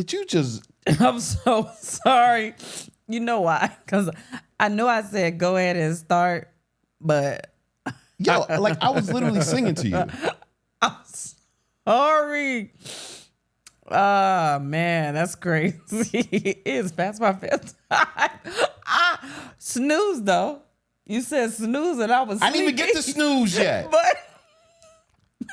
Did you just... I'm so sorry. You know why? Because I know I said go ahead and start, but... Yo, like I was literally singing to you. I'm sorry. Oh, man, that's crazy. It's past my bedtime. Snooze, though. You said snooze and I was I didn't even get to snooze yet. But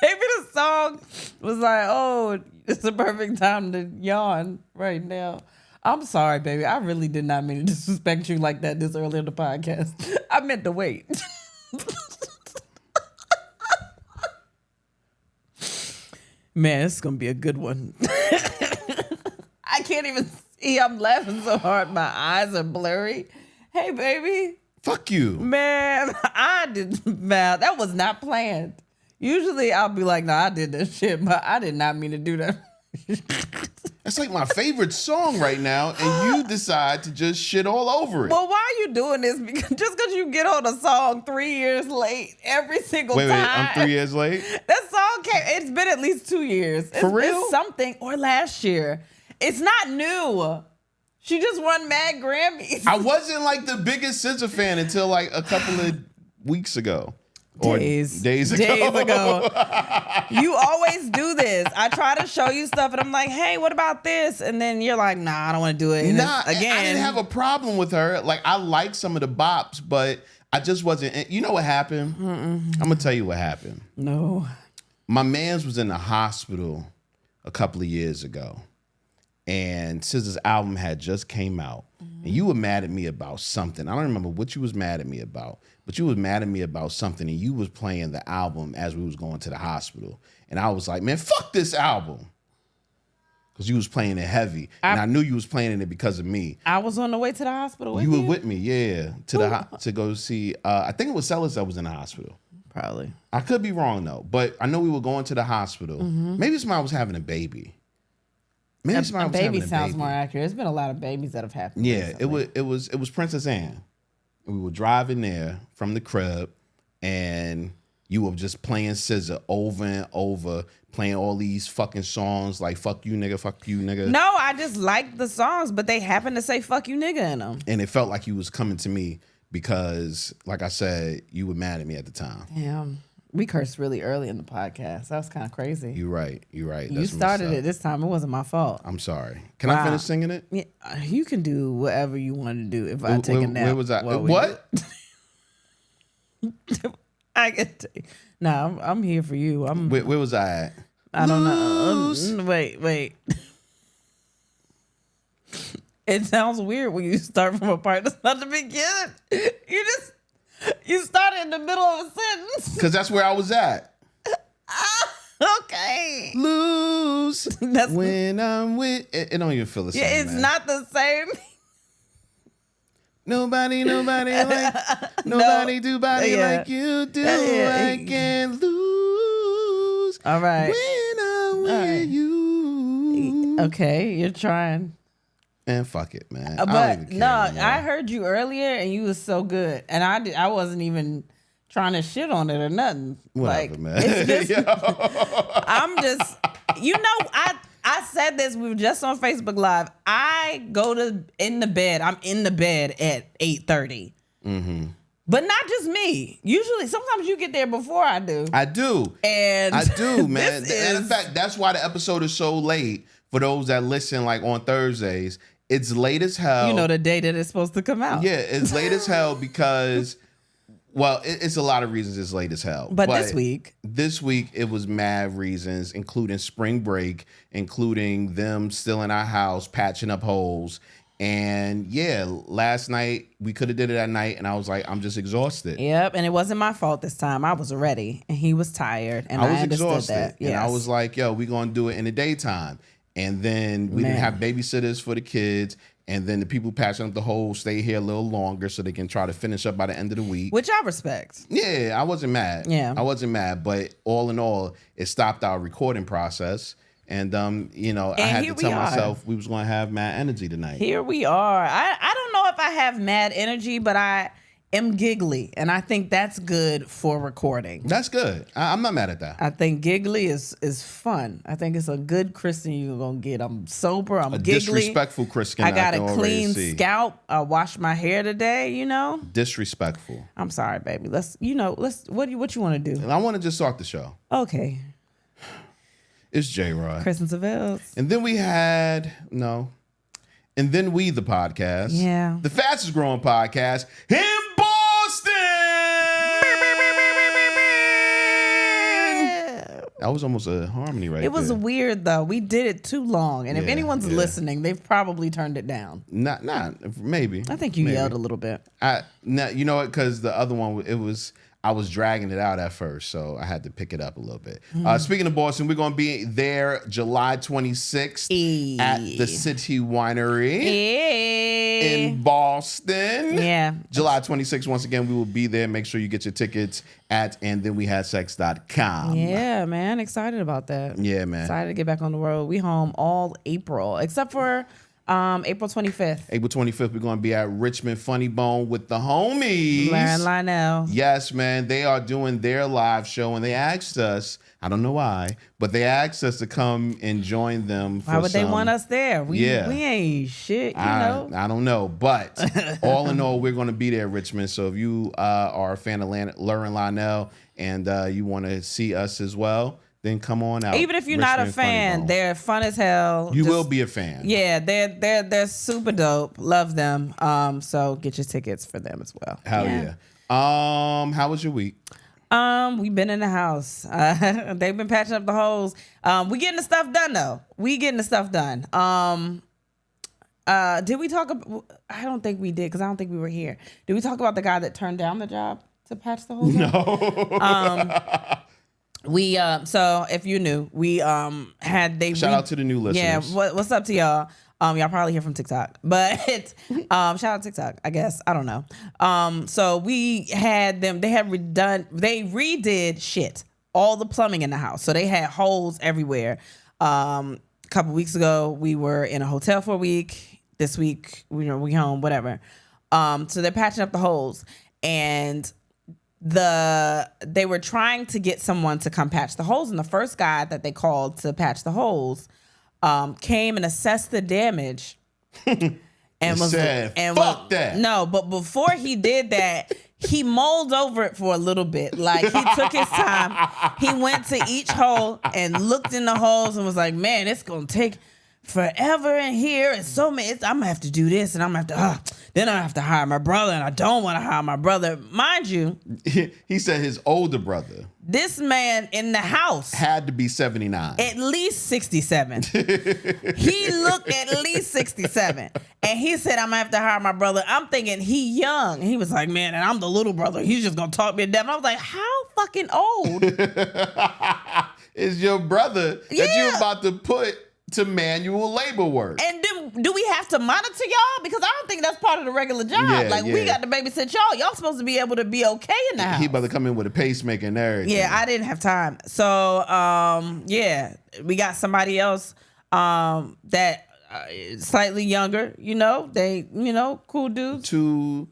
maybe the song was like, oh, it's the perfect time to yawn right now. I'm sorry, baby. I really did not mean to disrespect you like that this early in the podcast. I meant to wait. Man, it's going to be a good one. I can't even see. I'm laughing so hard. My eyes are blurry. Hey, baby. Fuck you. Man, that was not planned. Usually I'll be like, no, I did that shit, but I did not mean to do that. That's like my favorite song right now, and you decide to just shit all over it. Well, why are you doing this? Just because you get on a song 3 years late every single time. Wait, I'm 3 years late? That song it's been at least 2 years. For real? It's something, or last year. It's not new. She just won mad Grammys. I wasn't like the biggest SZA fan until like a couple of weeks ago. Or days ago. You always do this. I try to show you stuff and I'm like, hey, what about this? And then you're like, nah, I don't want to do it. And again, I didn't have a problem with her. Like, I like some of the bops, but I just wasn't. You know what happened? I'm going to tell you what happened. No. My mans was in the hospital a couple of years ago. And SZA's album had just came out. And you were mad at me about something. I don't remember what you was mad at me about. But you was mad at me about something, and you was playing the album as we was going to the hospital. And I was like, man, fuck this album. Because you was playing it heavy. And I knew you was playing it because of me. I was on the way to the hospital with you. You were with me, yeah. To go see, I think it was Sellers that was in the hospital. Probably. I could be wrong, though. But I know we were going to the hospital. Maybe it's when I was having a baby. Maybe it's when I was having a baby. Sounds more accurate. There's been a lot of babies that have happened. Yeah, recently. it was Princess Anne. We were driving there from the crib, and you were just playing SZA over and over, playing all these fucking songs like "fuck you nigga, fuck you nigga." No, I just liked the songs, but they happened to say "fuck you nigga" in them. And it felt like you was coming to me because, like I said, you were mad at me at the time. Damn, we cursed really early in the podcast. That was kind of crazy. You're right. That's you started it this time. It wasn't my fault. I'm sorry. Can I finish singing it? Yeah, you can do whatever you want to do. If I take a nap, where was I? What? I get. No, I'm here for you. Where was I at? I don't know. Wait. It sounds weird when you start from a part that's not the beginning. You started in the middle of a sentence. Because that's where I was at. Okay. Lose when I'm with... It don't even feel the same, it's not the same. Nobody like... Nobody do body like you do. I can't lose. All right. When I'm with you. Okay, you're trying. Man, fuck it, man. But no, I heard you earlier and you was so good. And I wasn't even trying to shit on it or nothing. Whatever, man. It's just, I'm just, I said this, we were just on Facebook Live. I go in the bed at 8:30. Mm-hmm. But not just me. Usually, sometimes you get there before I do. I do. And I do, man. And in fact, that's why the episode is so late for those that listen like on Thursdays. It's late as hell. You know the day that it's supposed to come out. Yeah, it's late as hell because, well, it's a lot of reasons it's late as hell. But this week it was mad reasons, including spring break, including them still in our house, patching up holes. And yeah, last night, we could have did it at night, and I was like, I'm just exhausted. Yep, and it wasn't my fault this time. I was ready, and he was tired, and I was exhausted. That. Yes. And I was like, yo, we're going to do it in the daytime. And then we didn't have babysitters for the kids. And then the people patching up the hole stay here a little longer so they can try to finish up by the end of the week. Which I respect. Yeah, I wasn't mad. Yeah. I wasn't mad. But all in all, it stopped our recording process. And, I had to tell myself we was going to have mad energy tonight. Here we are. I don't know if I have mad energy, but am giggly, and I think that's good for recording. That's good. I'm not mad at that. I think giggly is fun. I think it's a good Kristen you're gonna get. I'm sober. I'm giggly. Disrespectful Kristen. I got a clean scalp. I washed my hair today. Disrespectful. I'm sorry, baby. Let's. What you want to do? And I want to just start the show. Okay. It's J-Rod. Kristen Sivills. And then we had And then we, the podcast. Yeah. The fastest growing podcast in Boston. That was almost a harmony right there. It was weird, though. We did it too long. And if anyone's listening, they've probably turned it down. Not maybe. I think you yelled a little bit. You know what? Because the other one, I was dragging it out at first, so I had to pick it up a little bit. Speaking of Boston, we're going to be there July 26th at the City Winery in Boston. Yeah. July 26th, once again, we will be there. Make sure you get your tickets at andthenwehadsex.com. Yeah, man. Excited about that. Yeah, man. Excited to get back on the road. We home all April, except for April 25th. April 25th, we're going to be at Richmond Funny Bone with the homies. Larry and Lionel. Yes, man. They are doing their live show, and they asked us, I don't know why, but they asked us to come and join them. Why would they want us there? We ain't shit, know? I don't know. But all in all, we're going to be there, Richmond. So if you are a fan of Larry and Lionel and you want to see us as well, then come on out. Even if you're not a fan, they're fun as hell. You will be a fan. Yeah, they're super dope. Love them. So get your tickets for them as well. Hell yeah. How was your week? We've been in the house. They've been patching up the holes. We getting the stuff done though. Did we talk about? I don't think we did because I don't think we were here. Did we talk about the guy that turned down the job to patch the holes? No. We so if you knew, we had shout out to the new listeners. Yeah, what's up to y'all? Y'all probably hear from TikTok, but shout out TikTok, I guess. I don't know. So we had them. They redid shit, all the plumbing in the house. So they had holes everywhere. A couple weeks ago, we were in a hotel for a week. This week, we home, whatever. So they're patching up the holes, and they were trying to get someone to come patch the holes, and the first guy that they called to patch the holes came and assessed the damage and fuck that. No, but before he did that, he mulled over it for a little bit. Like, he took his time. He went to each hole and looked in the holes and was like, man, it's gonna take forever in here, and so many. I'm gonna have to do this, and I'm gonna have to. Then I have to hire my brother, and I don't want to hire my brother. Mind you, he said his older brother. This man in the house had to be 79, at least 67. He looked at least 67, and he said, "I'm gonna have to hire my brother." I'm thinking he young. He was like, "Man, and I'm the little brother. He's just gonna talk me to death." And I was like, "How fucking old is your brother that you're about to put to manual labor work?" And do we have to monitor y'all? Because I don't think that's part of the regular job. We got to babysit y'all. Y'all supposed to be able to be okay in the house. He about to come in with a pacemaker and everything. Yeah, I didn't have time. So, we got somebody else that slightly younger. They cool dudes. Two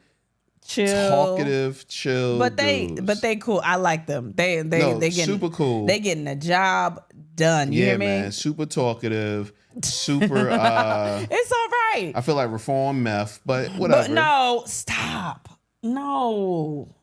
chill, talkative, chill. But they cool. I like them. They getting super cool. They getting the job done. You hear me? Man, super talkative, super. It's all right. I feel like reform meth, but whatever. But no, stop. No.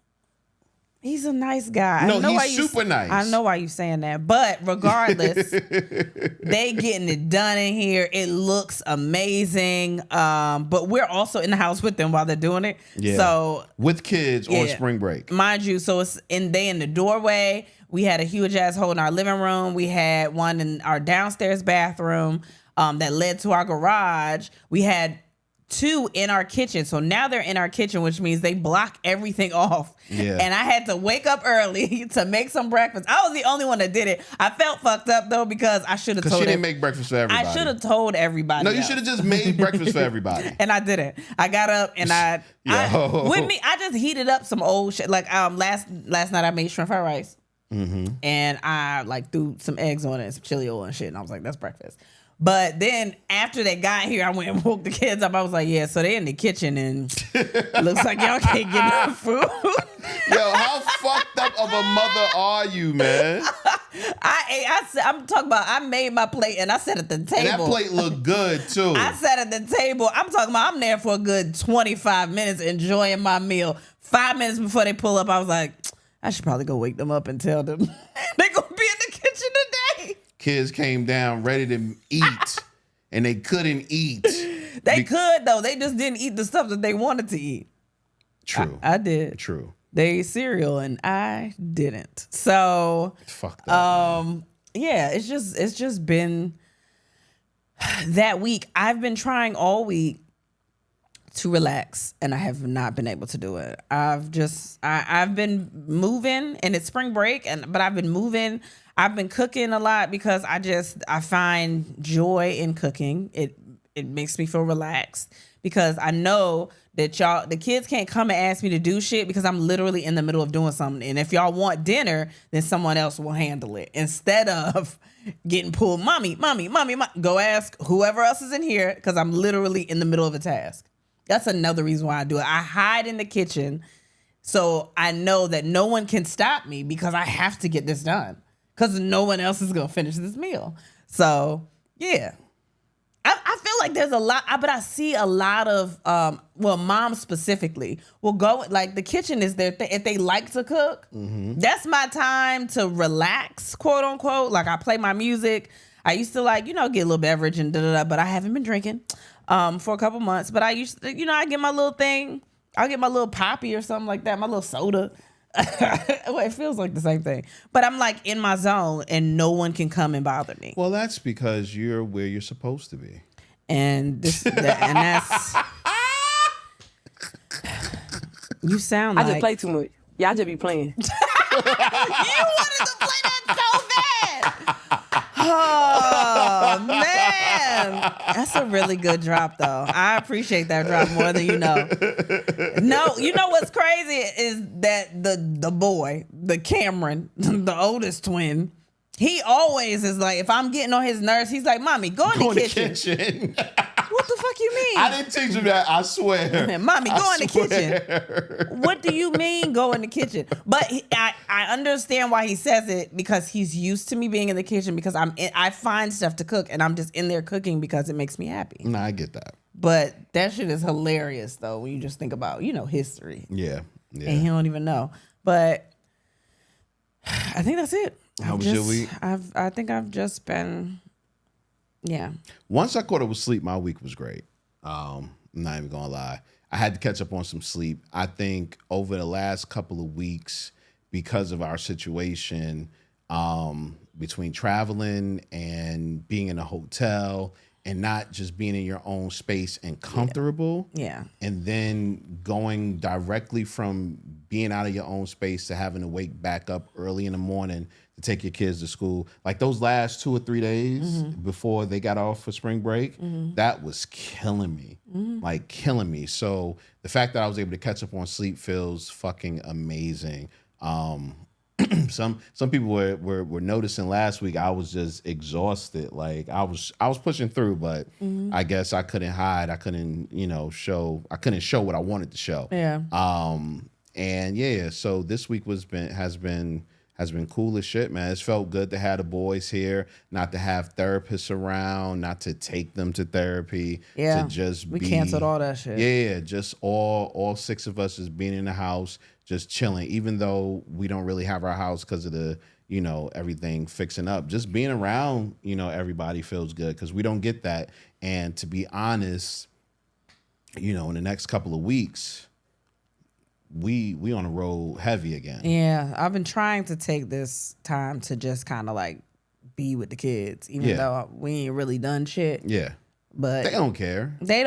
He's a nice guy. No, he's super nice. I know why you're saying that. But regardless, they getting it done in here. It looks amazing. But we're also in the house with them while they're doing it. Yeah. So with kids on spring break. Mind you, so it's in the doorway. We had a huge ass hole in our living room. We had one in our downstairs bathroom that led to our garage. We had two in our kitchen. So now they're in our kitchen, which means they block everything off. Yeah. And I had to wake up early to make some breakfast. I was the only one that did it. I felt fucked up though because I should have told. Because she didn't make breakfast for everybody. I should have told everybght. No, you should have just made breakfast for everybody. And I didn't. I got up and I just heated up some old shit. Like last night I made shrimp fried rice. Mm-hmm. And I threw some eggs on it and some chili oil and shit. And I was like, that's breakfast. But then after they got here, I went and woke the kids up. I was like, yeah, so they in the kitchen and looks like y'all can't get no food. Yo, how fucked up of a mother are you, man? I'm talking about, I made my plate and I sat at the table. And that plate looked good, too. I sat at the table. I'm talking about, I'm there for a good 25 minutes enjoying my meal. 5 minutes before they pull up, I was like, I should probably go wake them up and tell them they're going to be in the kitchen today. Kids came down ready to eat, and they couldn't eat. They could, though. They just didn't eat the stuff that they wanted to eat. True. I did. True. They ate cereal, and I didn't. So, fuck that. Yeah, it's just been that week. I've been trying all week to relax, and I have not been able to do it. I've been moving, and it's spring break, but I've been moving. I've been cooking a lot because I find joy in cooking. It makes me feel relaxed because I know that the kids can't come and ask me to do shit because I'm literally in the middle of doing something. And if y'all want dinner, then someone else will handle it instead of getting pulled. Mommy, go ask whoever else is in here because I'm literally in the middle of a task. That's another reason why I do it. I hide in the kitchen so I know that no one can stop me because I have to get this done because no one else is going to finish this meal. So, yeah. I feel like there's a lot, but I see a lot of, moms specifically will go, like the kitchen is their thing. If they like to cook, that's my time to relax, quote unquote. Like I play my music. I used to get a little beverage and but I haven't been drinking for a couple months. But I used to, I get my little thing. I'll get my little poppy or something like that, my little soda. Well, it feels like the same thing. But I'm like in my zone and no one can come and bother me. Well, that's because you're where you're supposed to be. And that's you sound like I just play too much. Y'all just be playing. You wanted to play that so bad. Oh man, that's a really good drop though. I appreciate that drop more than you know. No, you know what's crazy is that the boy, the Cameron, the oldest twin, he always is like, if I'm getting on his nerves, he's like, "Mommy, go in the kitchen." What the fuck you mean? I didn't teach him that, I swear. Mommy, go in the kitchen. What do you mean go in the kitchen? But I understand why he says it because he's used to me being in the kitchen because I find stuff to cook and I'm just in there cooking because it makes me happy. Nah, I get that. But that shit is hilarious though when you just think about, history. Yeah. And he don't even know. But I think that's it. How was your week? I think I've just been... Yeah. Once I caught up with sleep, my week was great. I'm not even gonna lie. I had to catch up on some sleep. I think over the last couple of weeks, because of our situation, between traveling and being in a hotel and not just being in your own space and comfortable. Yeah. And then going directly from being out of your own space to having to wake back up early in the morning to take your kids to school. Like those last 2 or 3 days before they got off for spring break, that was killing me. Like killing me. So the fact that I was able to catch up on sleep feels fucking amazing. Some people were noticing last week I was just exhausted. Like I was pushing through, but I guess I couldn't hide. I couldn't, show what I wanted to show. Yeah. And yeah, so this week has been cool as shit, man. It's felt good to have the boys here, not to have therapists around, not to take them to therapy. Yeah. To just we canceled all that shit. Yeah, just all 6 of us is being in the house, just chilling, even though we don't really have our house because of the, everything fixing up. Just being around, everybody feels good because we don't get that. And to be honest, in the next couple of weeks, we on the road heavy again. Yeah, I've been trying to take this time to just kind of like be with the kids, even though we ain't really done shit. Yeah. But they don't care. They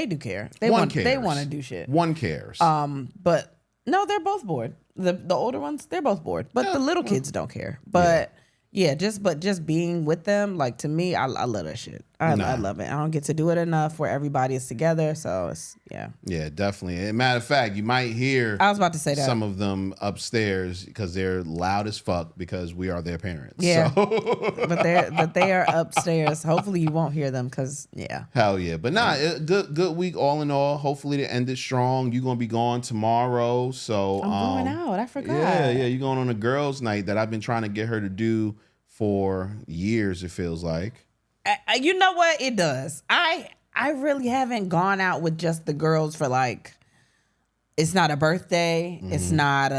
do care. They want to do shit. One cares. But no, they're both bored. The older ones, they're both bored. But the little kids don't care. But Yeah, just being with them, like to me, I love that shit. I love it. I don't get to do it enough where everybody is together. So it's Yeah, definitely. As a matter of fact, you might hear I was about to say that. some of them upstairs because they're loud as fuck because we are their parents. Yeah. So. but they are upstairs. Hopefully you won't hear them because Hell yeah. But good week all in all. Hopefully to end it strong. You're gonna be gone tomorrow. So I'm going out. I forgot. Yeah, you're going on a girls' night that I've been trying to get her to do for years, it feels like. You know what? It does. I really haven't gone out with just the girls for like, it's not a birthday. Mm-hmm. It's not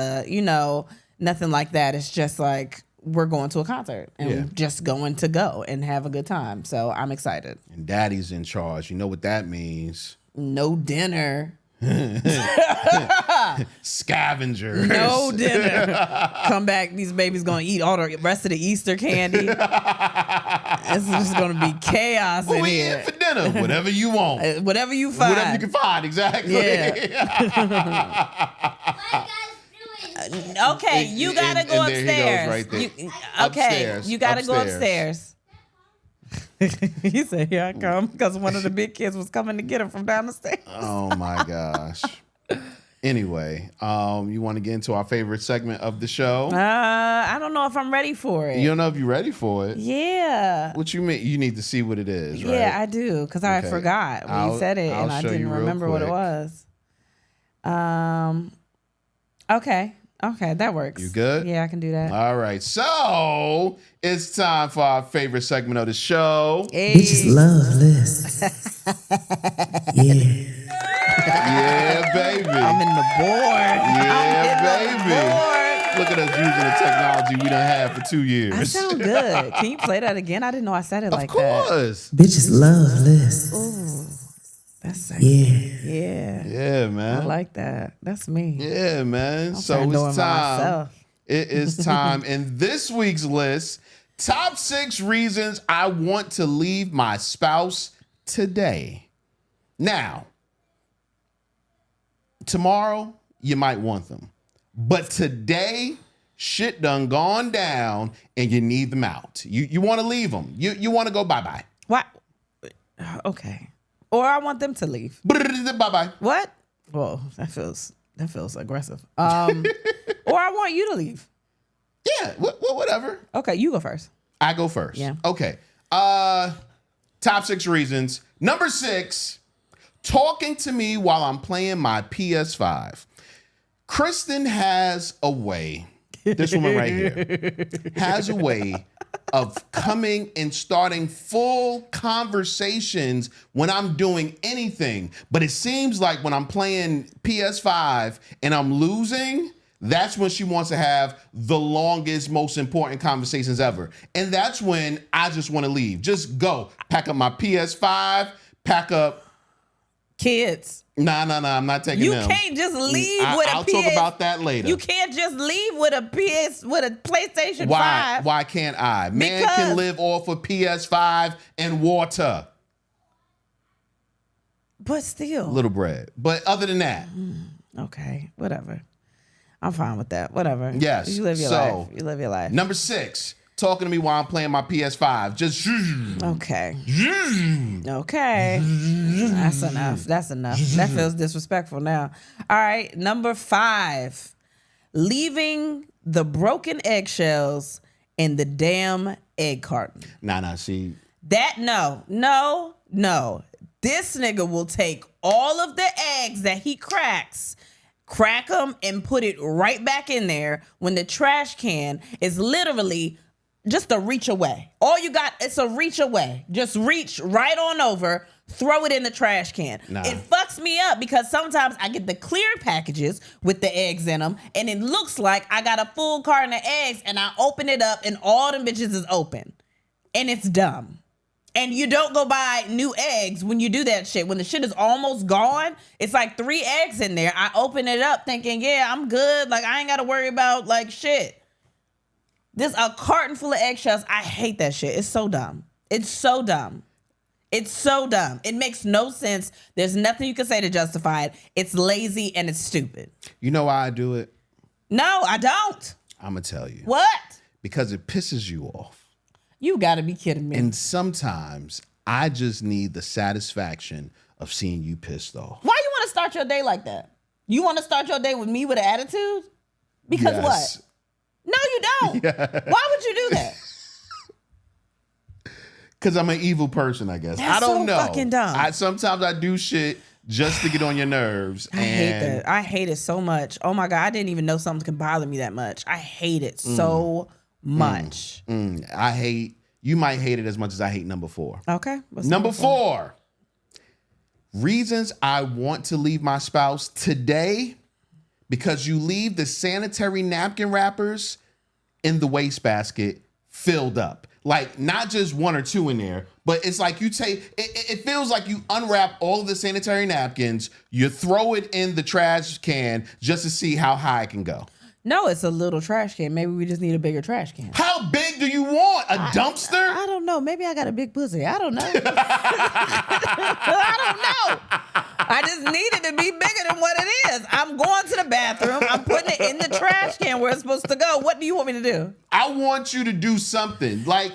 nothing like that. It's just like, we're going to a concert and we're just going to go and have a good time. So I'm excited. And daddy's in charge. You know what that means. No dinner. Scavengers. No dinner. Come back, these babies gonna eat all the rest of the Easter candy. It's just gonna be chaos in here. Eat for dinner, whatever you want. Whatever you find. Whatever you can find, exactly. Yeah. Okay, you gotta go upstairs. There he goes right there. You gotta go upstairs. He said, "Here I come," because one of the big kids was coming to get him from down the stairs. Oh my gosh. Anyway, you want to get into our favorite segment of the show? I don't know if I'm ready for it. You don't know if you're ready for it? Yeah. What you mean? You need to see what it is, right? Yeah, I do, because I forgot when you said it, and I didn't remember what it was. Okay, that works. You good? Yeah, I can do that. All right, so it's time for our favorite segment of the show. Hey. Bitches love this. Yeah. Yeah, baby. I'm in the board. Yeah, baby. Look at us using the technology we done had for 2 years. That sounds good. Can you play that again? I didn't know I said it like that. Of course. Bitches love this. Ooh, that's sexy. Yeah. Yeah, man. I like that. That's me. Yeah, man. So it's time. It is time. In this week's list, top 6 reasons I want to leave my spouse today. Now, tomorrow, you might want them. But today, shit done gone down and you need them out. You want to leave them. You want to go bye-bye. What? Okay. Or I want them to leave. Bye-bye. What? Whoa, that feels aggressive. Or I want you to leave. Yeah, whatever. Okay, you go first. I go first. Yeah. Okay. Top 6 reasons. Number 6, talking to me while I'm playing my PS5. Kristen has a way, this woman right here, has a way of coming and starting full conversations when I'm doing anything. But it seems like when I'm playing PS5 and I'm losing, that's when she wants to have the longest, most important conversations ever. And that's when I just want to leave. Just go. Pack up my PS5, pack up kids. Nah, I'm not taking them. You can't just leave with a I'll PS. talk about that later. You can't just leave with a PlayStation 5. Why can't I? Man can live off of PS5 and water. But still. Little bread. But other than that. Okay, whatever. I'm fine with that. Whatever. Yes. You live your life. You live your life. Number 6, talking to me while I'm playing my PS5. Just okay. Okay. That's enough. That feels disrespectful now. All right. Number 5, leaving the broken eggshells in the damn egg carton. Nah, see. That no. This nigga will take all of the eggs that he cracks, crack them, and put it right back in there when the trash can is literally just a reach away. All you got, it's a reach away. Just reach right on over, throw it in the trash can. Nah. It fucks me up because sometimes I get the clear packages with the eggs in them, and it looks like I got a full carton of eggs, and I open it up, and all them bitches is open. And it's dumb. And you don't go buy new eggs when you do that shit. When the shit is almost gone, it's like 3 eggs in there. I open it up thinking, yeah, I'm good. Like, I ain't got to worry about, like, shit. There's a carton full of eggshells. I hate that shit. It's so dumb. It's so dumb. It makes no sense. There's nothing you can say to justify it. It's lazy and it's stupid. You know why I do it? No, I don't. I'm going to tell you. What? because it pisses you off. You got to be kidding me. And sometimes I just need the satisfaction of seeing you pissed off. Why you want to start your day like that? You want to start your day with me with an attitude? Because Yes. what? No, you don't. Yeah. Why would you do that? Because I'm an evil person, I guess. That's I don't so know. fucking dumb. Sometimes I do shit just to get on your nerves. I hate that. I hate it so much. Oh my God, I didn't even know something could bother me that much. I hate it so much. You might hate it as much as I hate number 4. Okay. What's Number 4. Reasons I want to leave my spouse today, because you leave the sanitary napkin wrappers in the wastebasket filled up. Like, not just 1 or 2 in there, but it's like you take, it feels like you unwrap all of the sanitary napkins, you throw it in the trash can just to see how high it can go. No, it's a little trash can. Maybe we just need a bigger trash can. How big do you want? A dumpster? I don't know. Maybe I got a big pussy. I don't know. I don't know. I just need it to be bigger than what it is. I'm going to the bathroom. I'm putting it in the trash can where it's supposed to go. What do you want me to do? I want you to do something. Like,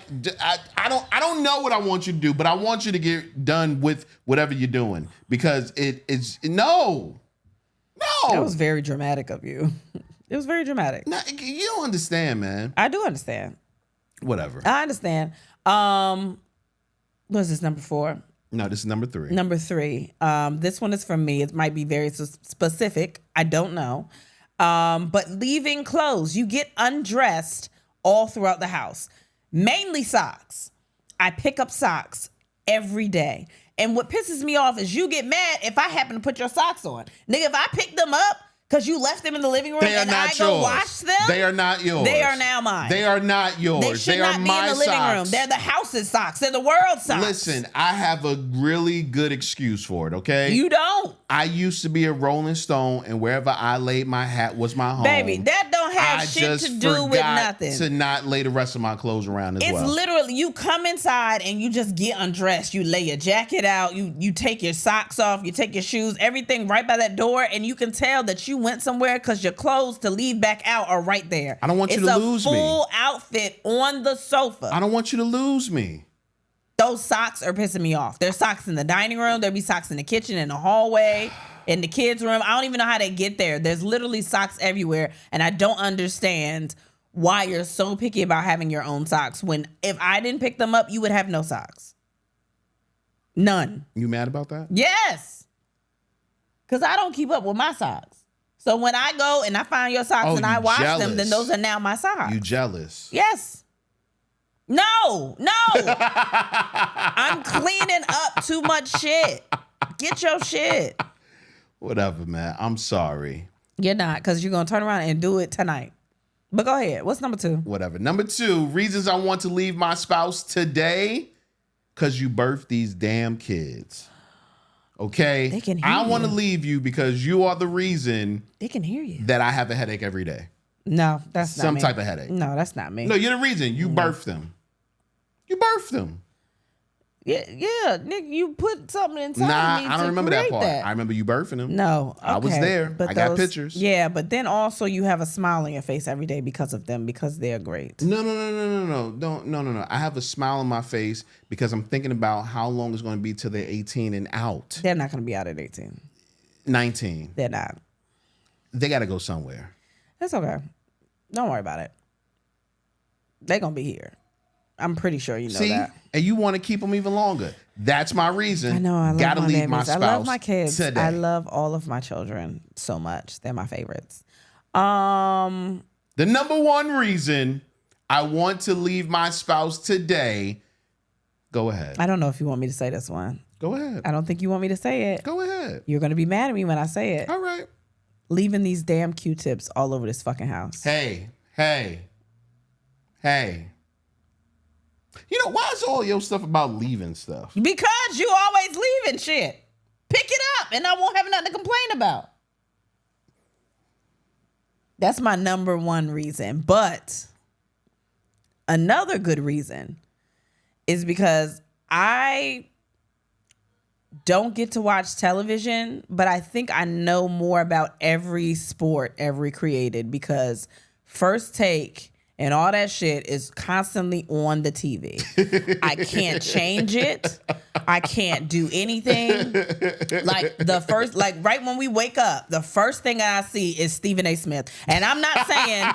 I don't know what I want you to do, but I want you to get done with whatever you're doing, because it's no. That was very dramatic of you. It was very dramatic. No, you don't understand, man. I do understand. Whatever. I understand. What's this, number 4? No, this is number 3. Number 3. This one is from me. It might be very specific. I don't know. But leaving clothes. You get undressed all throughout the house. Mainly socks. I pick up socks every day. And what pisses me off is you get mad if I happen to put your socks on. Nigga, if I pick them up because you left them in the living room and I go wash them. They are not yours. They are now mine. They are not yours. They should are not be my in the living socks. room. They're the house's socks. They're the world's socks. Listen, I have a really good excuse for it, okay? You don't. I used to be a Rolling Stone, and wherever I laid my hat was my home. Baby, that don't have I shit just to do with forgot nothing. to not lay the rest of my clothes around as well. It's literally, you come inside and you just get undressed. You lay your jacket out. You take your socks off. You take your shoes, everything right by that door. And you can tell that you went somewhere because your clothes to leave back out are right there. I don't want you to lose me. It's a full outfit on the sofa. I don't want you to lose me. Those socks are pissing me off. There's socks in the dining room. There'll be socks in the kitchen, in the hallway, in the kids' room. I don't even know how they get there. There's literally socks everywhere. And I don't understand why you're so picky about having your own socks when if I didn't pick them up, you would have no socks. None. You mad about that? Yes. Because I don't keep up with my socks. So when I go and I find your socks and I wash them, then those are now my socks. You jealous? Yes. No. I'm cleaning up too much shit. Get your shit. Whatever, man. I'm sorry. You're not, because you're going to turn around and do it tonight. But go ahead. What's number 2? Whatever. Number 2, reasons I want to leave my spouse today, because you birthed these damn kids. Okay? They can hear I want to you. leave you because you are the reason They can hear you. that I have a headache every day. No, that's not Some me. type of headache. No, that's not me. No, you're the reason. You birthed them. You birthed them. Yeah, Nick, you put something inside me I don't to remember that create part. that. I remember you birthing them. No, I was okay, there. but I got pictures. Yeah, but then also you have a smile on your face every day because of them, because they're great. No. No. I have a smile on my face because I'm thinking about how long it's going to be till they're 18 and out. They're not going to be out at 18. 19. They're not. They got to go somewhere. That's okay. Don't worry about it. They're going to be here. I'm pretty sure you know See? that. And you want to keep them even longer. That's my reason. I know. I love Gotta my leave babies. my spouse I love my kids. today. I love all of my children so much. They're my favorites. The number 1 reason I want to leave my spouse today. Go ahead. I don't know if you want me to say this one. Go ahead. I don't think you want me to say it. Go ahead. You're going to be mad at me when I say it. All right. Leaving these damn Q-tips all over this fucking house. Hey. You know, why is all your stuff about leaving stuff? Because you always leaving shit. Pick it up and I won't have nothing to complain about. That's my number 1 reason. But another good reason is because I don't get to watch television, but I think I know more about every sport ever created because First Take and all that shit is constantly on the TV. I can't change it. I can't do anything. Like right when we wake up, the first thing I see is Stephen A. Smith. And I'm not saying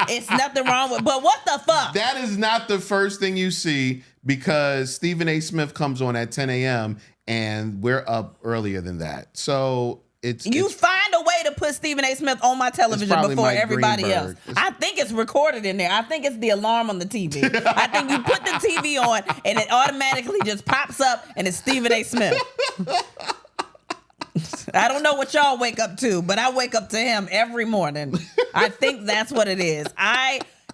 it's nothing wrong with, but what the fuck? That is not the first thing you see, because Stephen A. Smith comes on at 10 a.m. and we're up earlier than that. So it's find a way to put Stephen A. Smith on my television before Mike everybody Greenberg. else. I think it's recorded in there. I think it's the alarm on the TV. I think you put the TV on and it automatically just pops up and it's Stephen A. Smith. I don't know what y'all wake up to, but I wake up to him every morning. I think that's what it is.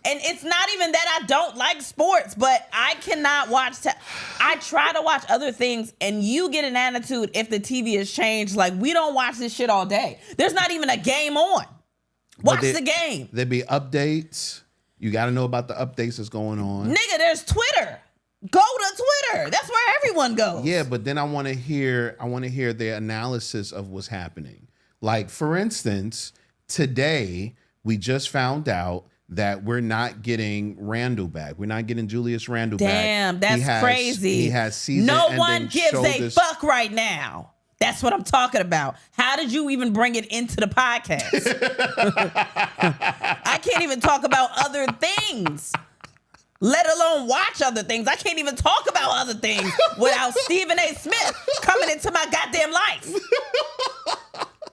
And it's not even that I don't like sports, but I cannot watch. I try to watch other things, and you get an attitude if the TV is changed. Like, we don't watch this shit all day. There's not even a game on. Watch the game. There be updates. You got to know about the updates that's going on. Nigga, there's Twitter. Go to Twitter. That's where everyone goes. Yeah, but then I want to hear their analysis of what's happening. Like, for instance, today we just found out that we're not getting Randall back. We're not getting Julius Randall back. Damn, that's crazy. He has season No ending one gives shoulders. a fuck right now. That's what I'm talking about. How did you even bring it into the podcast? I can't even talk about other things, let alone watch other things. I can't even talk about other things without Stephen A. Smith coming into my goddamn life.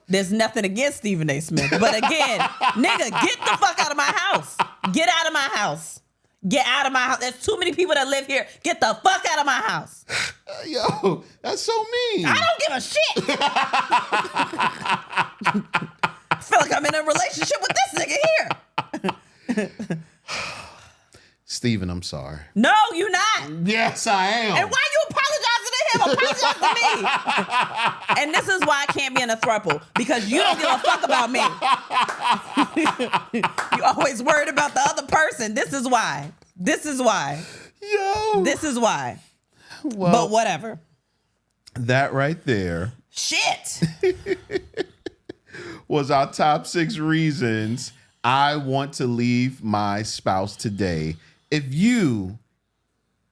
There's nothing against Stephen A. Smith. But again, nigga, get the fuck out of my house. Get out of my house. Get out of my house. There's too many people that live here. Get the fuck out of my house. Yo, that's so mean. I don't give a shit. I feel like I'm in a relationship with this nigga here. Steven, I'm sorry. No, you're not. Yes, I am. And why you apologizing to him? Apologize to me. And this is why I can't be in a throuple, because you don't give a fuck about me. You always worried about the other person. This is why. This is why. Yo. This is why. Well, but whatever. That right there Shit. was our top 6 reasons I want to leave my spouse today. If you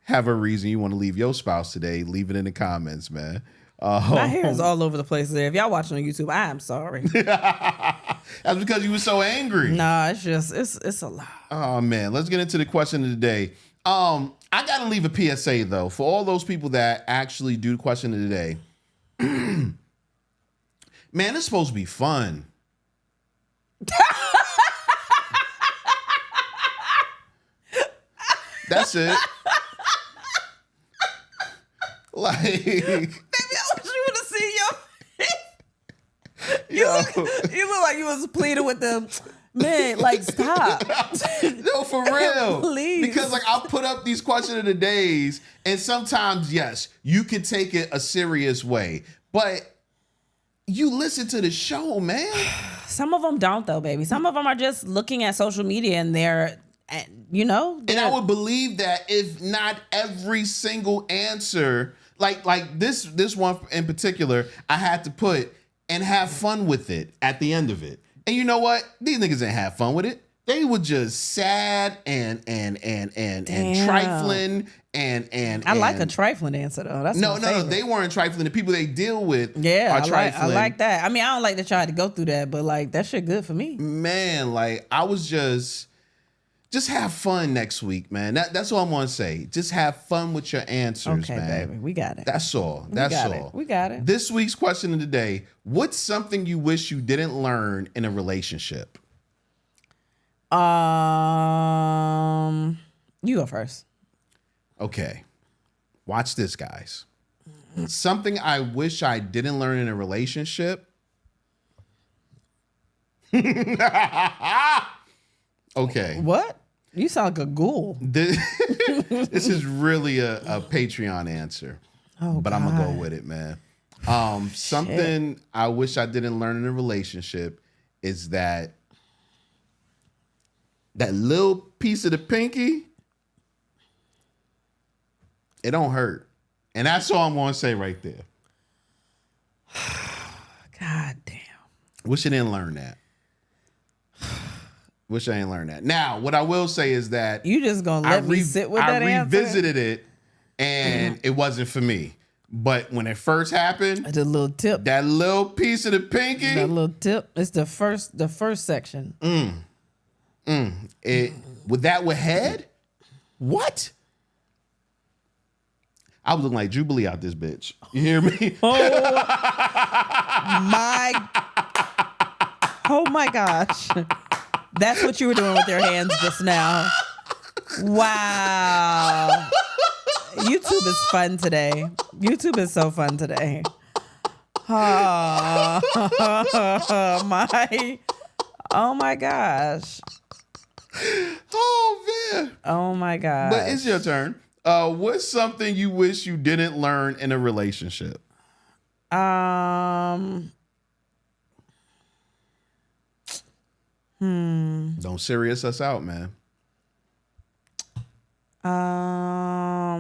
have a reason you want to leave your spouse today, leave it in the comments, man. My hair is all over the place there. If y'all watching on YouTube, I am sorry. That's because you were so angry. Nah, it's just, it's a lot. Oh, man. Let's get into the question of the day. I got to leave a PSA, though, for all those people that actually do the question of the day. Man, it's supposed to be fun. That's it. Like, Baby, I wish you would have seen your face. yo. You look like you was pleading with them. Man, like, stop. No, for real. Please. Because, like, I'll put up these question of the days, and sometimes, yes, you can take it a serious way. But you listen to the show, man. Some of them don't, though, baby. Some of them are just looking at social media and they're, you know. And I would believe that if not every single answer, like this one in particular, I had to put and have fun with it at the end of it. And you know what? These niggas didn't have fun with it. They were just sad and trifling and I like a trifling answer though. That's no, my favorite. they weren't trifling. The people they deal with Yeah, are trifling. I like that. I mean, I don't like to try to go through that, but like that shit good for me. Man, like I was just have fun next week, man. That's all I'm gonna say. Just have fun with your answers, Okay, man. baby, we got it. That's all. That's all. We got it. This week's question of the day: what's something you wish you didn't learn in a relationship? You go first. Okay. Watch this, guys. Something I wish I didn't learn in a relationship. Okay. What? You sound like a ghoul. This is really a Patreon answer. Oh, but I'm gonna God. go with it, man. Something I wish I didn't learn in a relationship is that little piece of the pinky, it don't hurt. And that's all I'm gonna say right there. God damn. Wish I didn't learn that. Wish I ain't learned that. Now, what I will say is that You just gonna let me sit with that I answer? revisited it, and it wasn't for me. But when it first happened, The little tip. that little piece of the pinky, That little tip. It's the first section. with that with head, what? I was looking like Jubilee out this bitch. You hear me? Oh my gosh. That's what you were doing with your hands just now. Wow. YouTube is fun today. YouTube is so fun today. Oh my gosh. Oh man. Oh my gosh. But it's your turn. What's something you wish you didn't learn in a relationship? Don't serious us out, man. I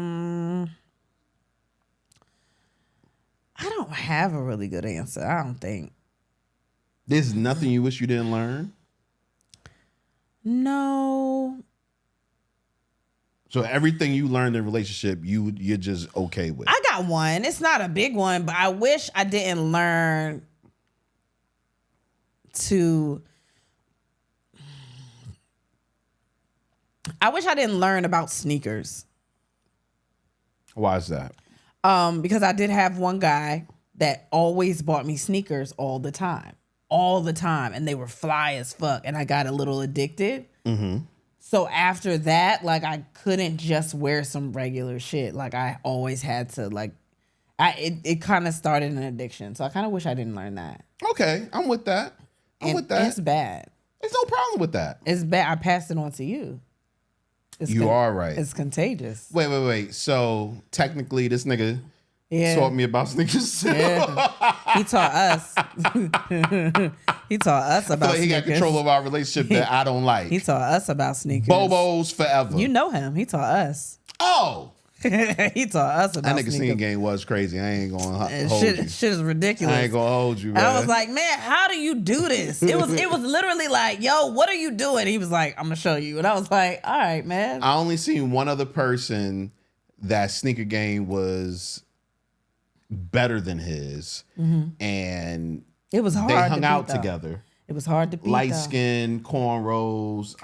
don't have a really good answer. I don't think. There's nothing you wish you didn't learn? No. So everything you learned in a relationship, you're just okay with. I got one. It's not a big one, but I wish I didn't learn to. I wish I didn't learn about sneakers. Why is that? Because I did have one guy that always bought me sneakers all the time, and they were fly as fuck, and I got a little addicted. Mm-hmm. So after that, like, I couldn't just wear some regular shit. Like, I always had to, like, it kind of started an addiction. So I kind of wish I didn't learn that. Okay, I'm with that. It's bad. There's no problem with that. It's bad. I passed it on to you. You are right. It's contagious. Wait. So technically, this nigga taught me about sneakers. Yeah. He taught us. He taught us about But he got sneakers. control of our relationship that I don't like. He taught us about sneakers. Bobos forever. You know him. He taught us. Oh. He taught us about That nigga sneakers. singing game was crazy. I ain't gonna hold you. Shit is ridiculous. I ain't gonna hold you, man. I was like, man, how do you do this? It was literally like, yo, what are you doing? He was like, I'm gonna show you. And I was like, all right, man. I only seen one other person that sneaker game was better than his, and It was hard. they to hung beat, out though. together. It was hard to beat. Light though. skin, cornrows.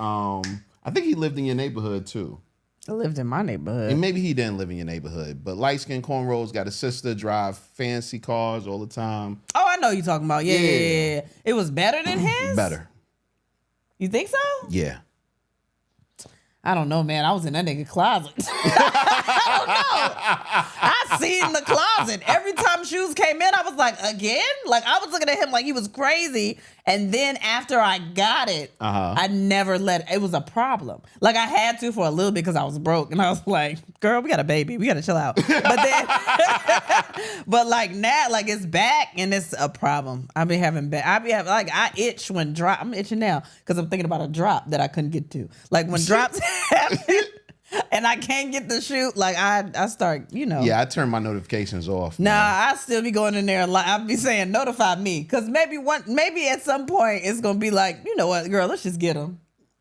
I think he lived in your neighborhood too. I lived in my neighborhood. And maybe he didn't live in your neighborhood, but light skin, cornrows, got a sister, drive fancy cars all the time. Oh, I know what you're talking about. Yeah. It was better than his? Better. You think so? Yeah. I don't know, man. I was in that nigga closet. I don't know. I seen the closet. Every time shoes came in, I was like, again? Like, I was looking at him like he was crazy. And then after I got it, I never it was a problem. Like, I had to for a little bit because I was broke. And I was like, girl, we got a baby. We got to chill out. But then, but like now, like, it's back and it's a problem. I itch when drop. I'm itching now because I'm thinking about a drop that I couldn't get to. Like, when drops happen and I can't get the shoot, like, I start, Yeah, I turn my notifications off. Nah, man. I still be going in there. I'll be saying, notify me. Because maybe at some point it's going to be like, you know what, girl, let's just get them.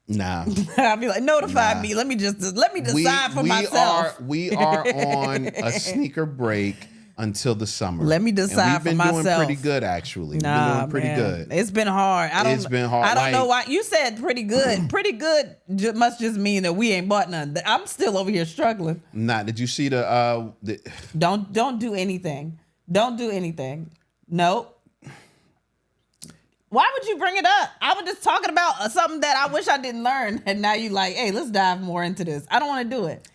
Nah. I'll be like, notify me. Let me decide for myself. We are on a sneaker break until the summer. Let me decide for myself. We've been doing pretty good, actually. We've been doing pretty good. It's been hard. It's been hard. I don't know why. You said pretty good. Pretty good must just mean that we ain't bought none. I'm still over here struggling. Nah, did you see the Don't do anything. Don't do anything. Nope. Why would you bring it up? I was just talking about something that I wish I didn't learn. And now you like, hey, let's dive more into this. I don't want to do it.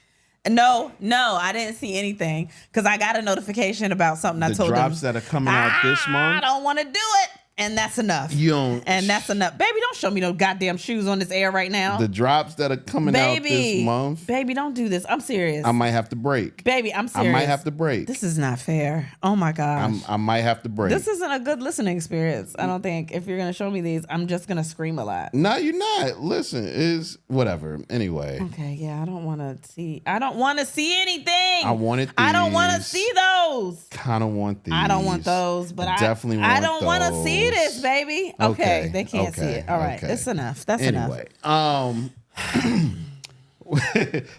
No, I didn't see anything because I got a notification about something I told them. The drops that are coming out this month? I don't want to do it. And that's enough. And that's enough. Baby, don't show me no goddamn shoes on this air right now. The drops that are coming out this month. Baby, don't do this. I'm serious. I might have to break. Baby, I'm serious. I might have to break. This is not fair. Oh my gosh. I might have to break. This isn't a good listening experience. I don't think. If you're going to show me these, I'm just going to scream a lot. No, you're not. Listen, is whatever. Anyway. Okay, yeah, I don't want to see anything. I wanted these. I don't want to see those. Kind of want these. I don't want those, but I definitely want I don't want to see See this, baby. Okay, they can't see it. All right, it's enough. That's enough.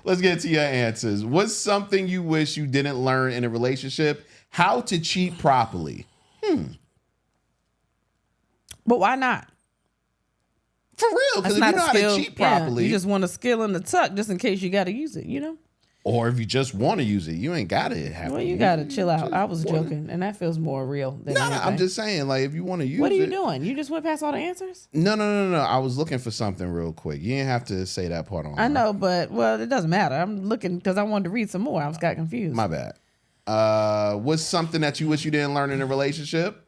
Let's get to your answers. What's something you wish you didn't learn in a relationship? How to cheat properly. But why not? For real, because if you know how to cheat properly. You just want a skill in the tuck just in case you got to use it, you know? Or if you just want to use it, you ain't got to have Well, to. you got to chill out. I was joking, and that feels more real than anything. I'm just saying, like, if you want to use it. What are you doing? You just went past all the answers? No. I was looking for something real quick. You didn't have to say that part on. I know, but, well, it doesn't matter. I'm looking because I wanted to read some more. I got confused. My bad. What's something that you wish you didn't learn in a relationship?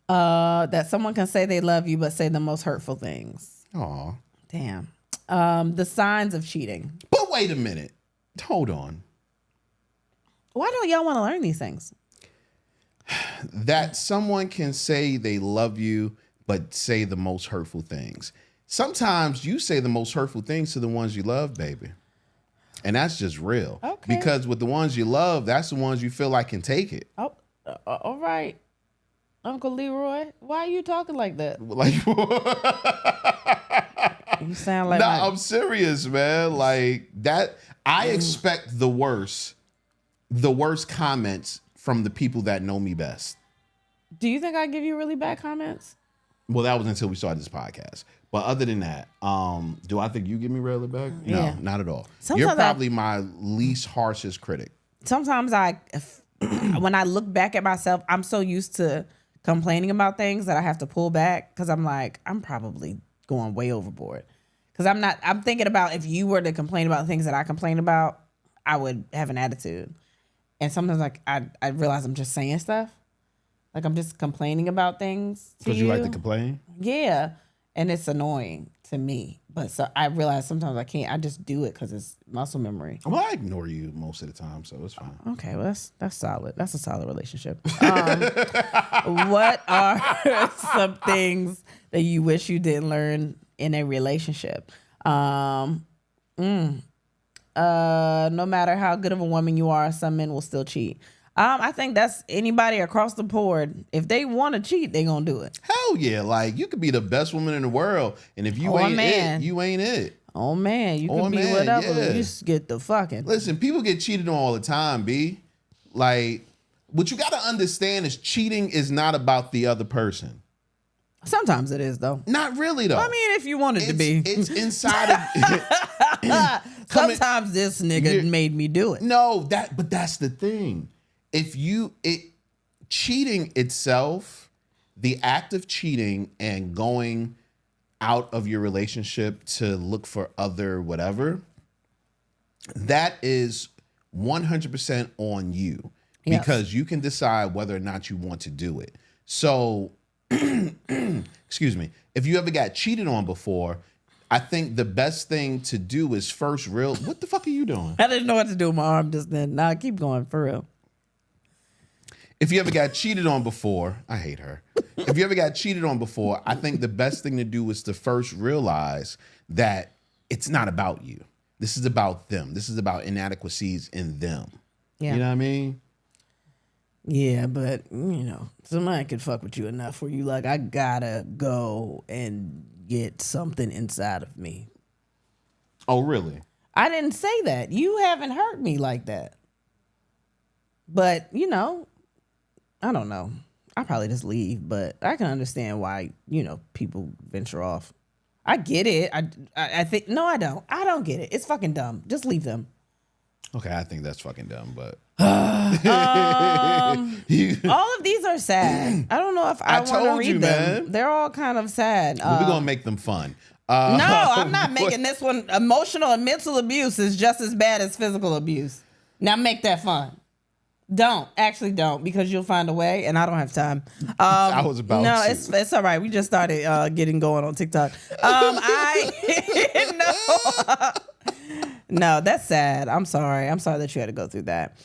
That someone can say they love you, but say the most hurtful things. Aw. Damn. The signs of cheating. But wait a minute. Hold on. Why don't y'all want to learn these things? That someone can say they love you, but say the most hurtful things. Sometimes you say the most hurtful things to the ones you love, baby. And that's just real. Okay. Because with the ones you love, that's the ones you feel like can take it. Oh, all right. Uncle Leroy, why are you talking like that? Like, you sound like I'm serious, man. Like that, I expect the worst comments from the people that know me best. Do you think I give you really bad comments? Well, that was until we started this podcast. But other than that, do I think you give me really bad? Yeah. No, not at all. Sometimes You're probably my least harshest critic. Sometimes when I look back at myself, I'm so used to complaining about things that I have to pull back because I'm like, I'm probably going way overboard. Because I'm thinking about if you were to complain about things that I complain about, I would have an attitude. And sometimes like I realize I'm just saying stuff. Like I'm just complaining about things to you. Because you like to complain? Yeah. And it's annoying to me. But so I realize sometimes I can't. I just do it because it's muscle memory. Well, I ignore you most of the time, so it's fine. Okay, well that's solid. That's a solid relationship. What are some things that you wish you didn't learn in a relationship? No matter how good of a woman you are, some men will still cheat. I think that's anybody across the board. If they want to cheat, they gonna do it. Hell yeah! Like you could be the best woman in the world, and if you ain't it, you ain't it. Oh man, you can be whatever. Yeah. You just get the fucking. Listen, people get cheated on all the time, B. Like, what you got to understand is cheating is not about the other person. Sometimes it is though. Not really though. I mean, if you want it to be, it's inside of. Sometimes this nigga made me do it. No, but that's the thing. Cheating itself, the act of cheating and going out of your relationship to look for other whatever, that is 100% on you because you can decide whether or not you want to do it. So, excuse me, if you ever got cheated on before, I think the best thing to do is first what the fuck are you doing? I didn't know what to do with my arm just then. Nah, keep going for real. If you ever got cheated on before, I hate her. If you ever got cheated on before, I think the best thing to do is to first realize that it's not about you. This is about them. This is about inadequacies in them. Yeah. You know what I mean? Yeah, but, somebody could fuck with you enough where you like, I gotta go and get something inside of me. Oh, really? I didn't say that. You haven't hurt me like that. But, I don't know. I probably just leave, but I can understand why, people venture off. I get it. I think, no, I don't. I don't get it. It's fucking dumb. Just leave them. Okay, I think that's fucking dumb, but. All of these are sad. I don't know if I want to read them. Man. They're all kind of sad. Well, we're going to make them fun. No, I'm not making this one. Emotional and mental abuse is just as bad as physical abuse. Now make that fun. Don't because you'll find a way, and I don't have time. I was about no, to. It's all right. We just started getting going on TikTok. No, that's sad. I'm sorry that you had to go through that.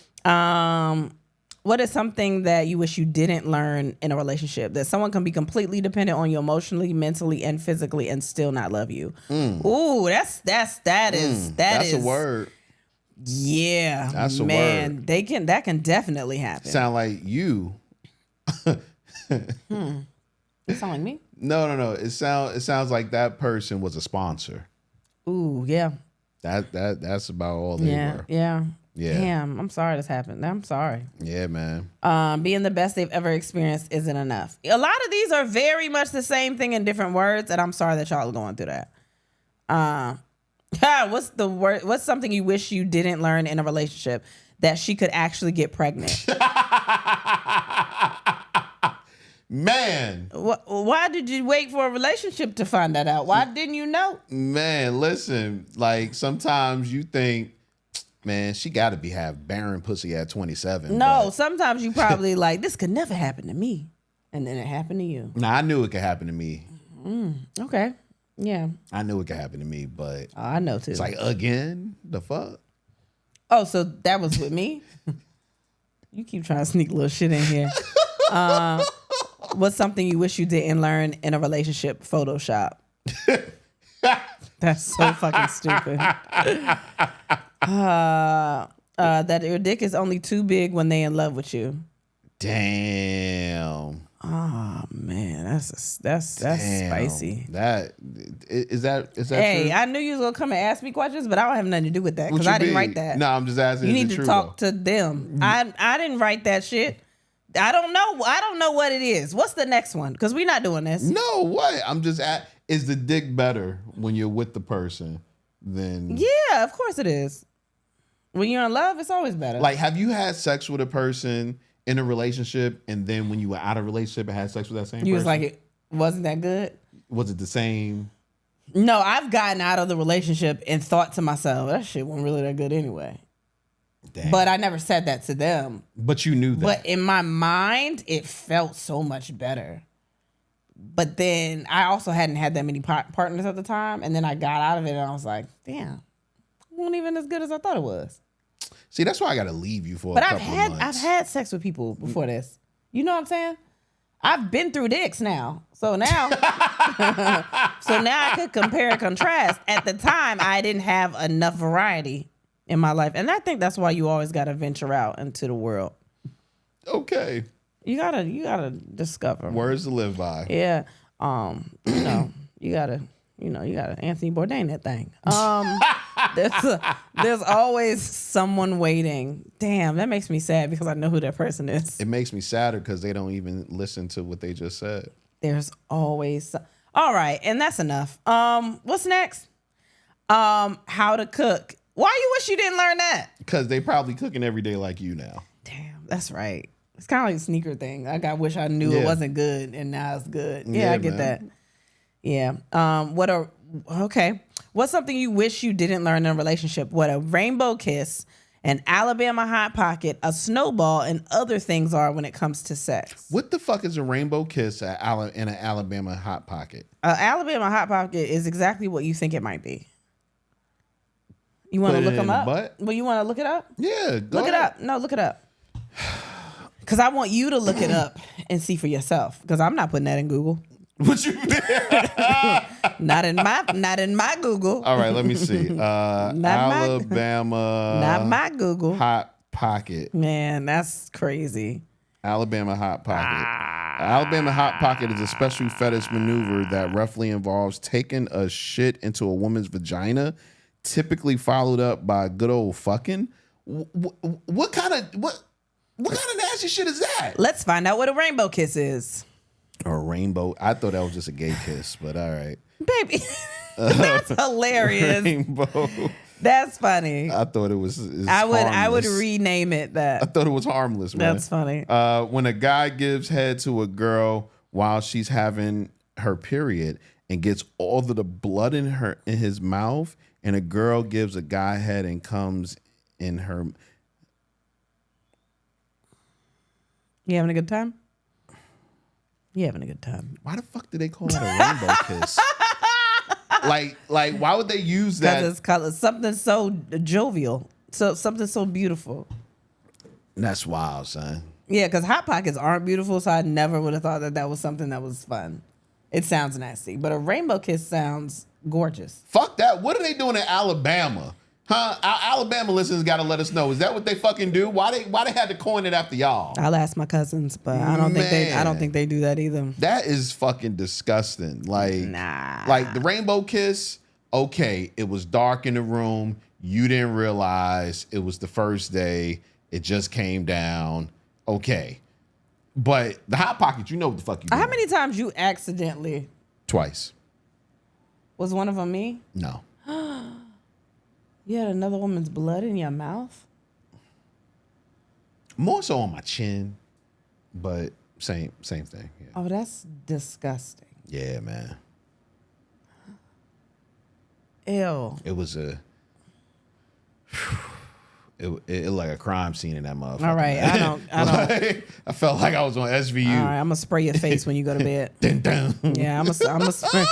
What is something that you wish you didn't learn in a relationship? That someone can be completely dependent on you emotionally, mentally, and physically, and still not love you. Ooh, that is a word. Yeah, that's a man. word. That can definitely happen. Sound like you. Sound like me? No. It sounds like that person was a sponsor. Ooh, yeah. That's about all they were. Yeah. Yeah. Damn, I'm sorry this happened. I'm sorry. Yeah, man. Being the best they've ever experienced isn't enough. A lot of these are very much the same thing in different words, and I'm sorry that y'all are going through that. What's the word? What's something you wish you didn't learn in a relationship that she could actually get pregnant? Man. Why did you wait for a relationship to find that out? Why didn't you know? Man, listen, like sometimes you think, man, she got to have barren pussy at 27. No, sometimes you probably like, this could never happen to me. And then it happened to you. Nah, I knew it could happen to me. Okay. Yeah. I knew it could happen to me, but I know too. it's like, again? The fuck? Oh, so that was with me? You keep trying to sneak little shit in here. What's something you wish you didn't learn in a relationship? Photoshop. That's so fucking stupid. That your dick is only too big when they in love with you. Damn. Oh man, that's Damn. spicy. Is that Hey, true? I knew you was gonna come and ask me questions, but I don't have nothing to do with that because I didn't write that. No, I'm just asking. You is need it to true, talk though? to them. I didn't write that shit. I don't know what it is. What's the next one? Because we're not doing this. No, what? I'm just is the dick better when you're with the person than Yeah, of course it is. When you're in love, it's always better. like have you had sex with a person in a relationship and then when you were out of a relationship and had sex with that same you person? was like, it wasn't that good? Was it the same? No, I've gotten out of the relationship and thought to myself, that shit wasn't really that good anyway. Damn. But I never said that to them. But you knew that. But in my mind, it felt so much better. But then I also hadn't had that many partners at the time. And then I got out of it and I was like, damn, it wasn't even as good as I thought it was. See, that's why I gotta leave you for But a couple of months. I've had sex with people before this. You know what I'm saying? I've been through dicks now. So now I could compare and contrast. At the time, I didn't have enough variety in my life. And I think that's why you always gotta venture out into the world. Okay. You gotta discover. Words to live by. Yeah. You gotta Anthony Bourdain that thing. There's always someone waiting. Damn, that makes me sad because I know who that person is. It makes me sadder because they don't even listen to what they just said. There's always all right, and that's enough. What's next? How to cook. Why you wish you didn't learn that? Because they probably cooking every day like you now. Damn, that's right. It's kind of like a sneaker thing. Like I wish I knew it wasn't good and now it's good. Yeah, I get that. Yeah. What's something you wish you didn't learn in a relationship? What a rainbow kiss, an Alabama hot pocket, a snowball, and other things are when it comes to sex. What the fuck is a rainbow kiss in an Alabama hot pocket? An Alabama hot pocket is exactly what you think it might be. You want to look them up? Well, you want to look it up? Yeah, look it up. No, look it up. Because I want you to look it up and see for yourself. Because I'm not putting that in Google. What you mean? Not in my Google. All right, let me see. Alabama. Not my Google. Hot pocket. Man, that's crazy. Alabama hot pocket. Alabama hot pocket is a special fetish maneuver that roughly involves taking a shit into a woman's vagina, typically followed up by good old fucking. What kind of nasty shit is that? Let's find out what a rainbow kiss is. A rainbow. I thought that was just a gay kiss, but all right. Baby, that's hilarious. Rainbow. That's funny. I thought it was. I would rename it that. I thought it was harmless, man. That's funny. When a guy gives head to a girl while she's having her period and gets all of the blood in his mouth, and a girl gives a guy head and comes in her. You having a good time? You having a good time? Why the fuck do they call it a rainbow kiss? Like, why would they use that? Because it's called something so jovial, so something so beautiful. That's wild, son. Yeah, because hot pockets aren't beautiful, so I never would have thought that was something that was fun. It sounds nasty, but a rainbow kiss sounds gorgeous. Fuck that. What are they doing in Alabama? Huh? Our Alabama listeners got to let us know. Is that what they fucking do? Why they had to coin it after y'all? I'll ask my cousins, but I don't think they do that either. That is fucking disgusting. Like, nah. Like the rainbow kiss. Okay, it was dark in the room. You didn't realize it was the first day. It just came down. Okay, but the hot pocket, you know what the fuck you doing. How many times you accidentally? Twice. Was one of them me? No. You had another woman's blood in your mouth? More so on my chin, but same thing. Yeah. Oh, that's disgusting. Yeah, man. Ew. It was it like a crime scene in that motherfucker. All right, I don't. I felt like I was on SVU. All right, I'm gonna spray your face when you go to bed. Dun, dun. Yeah, I'm gonna spray.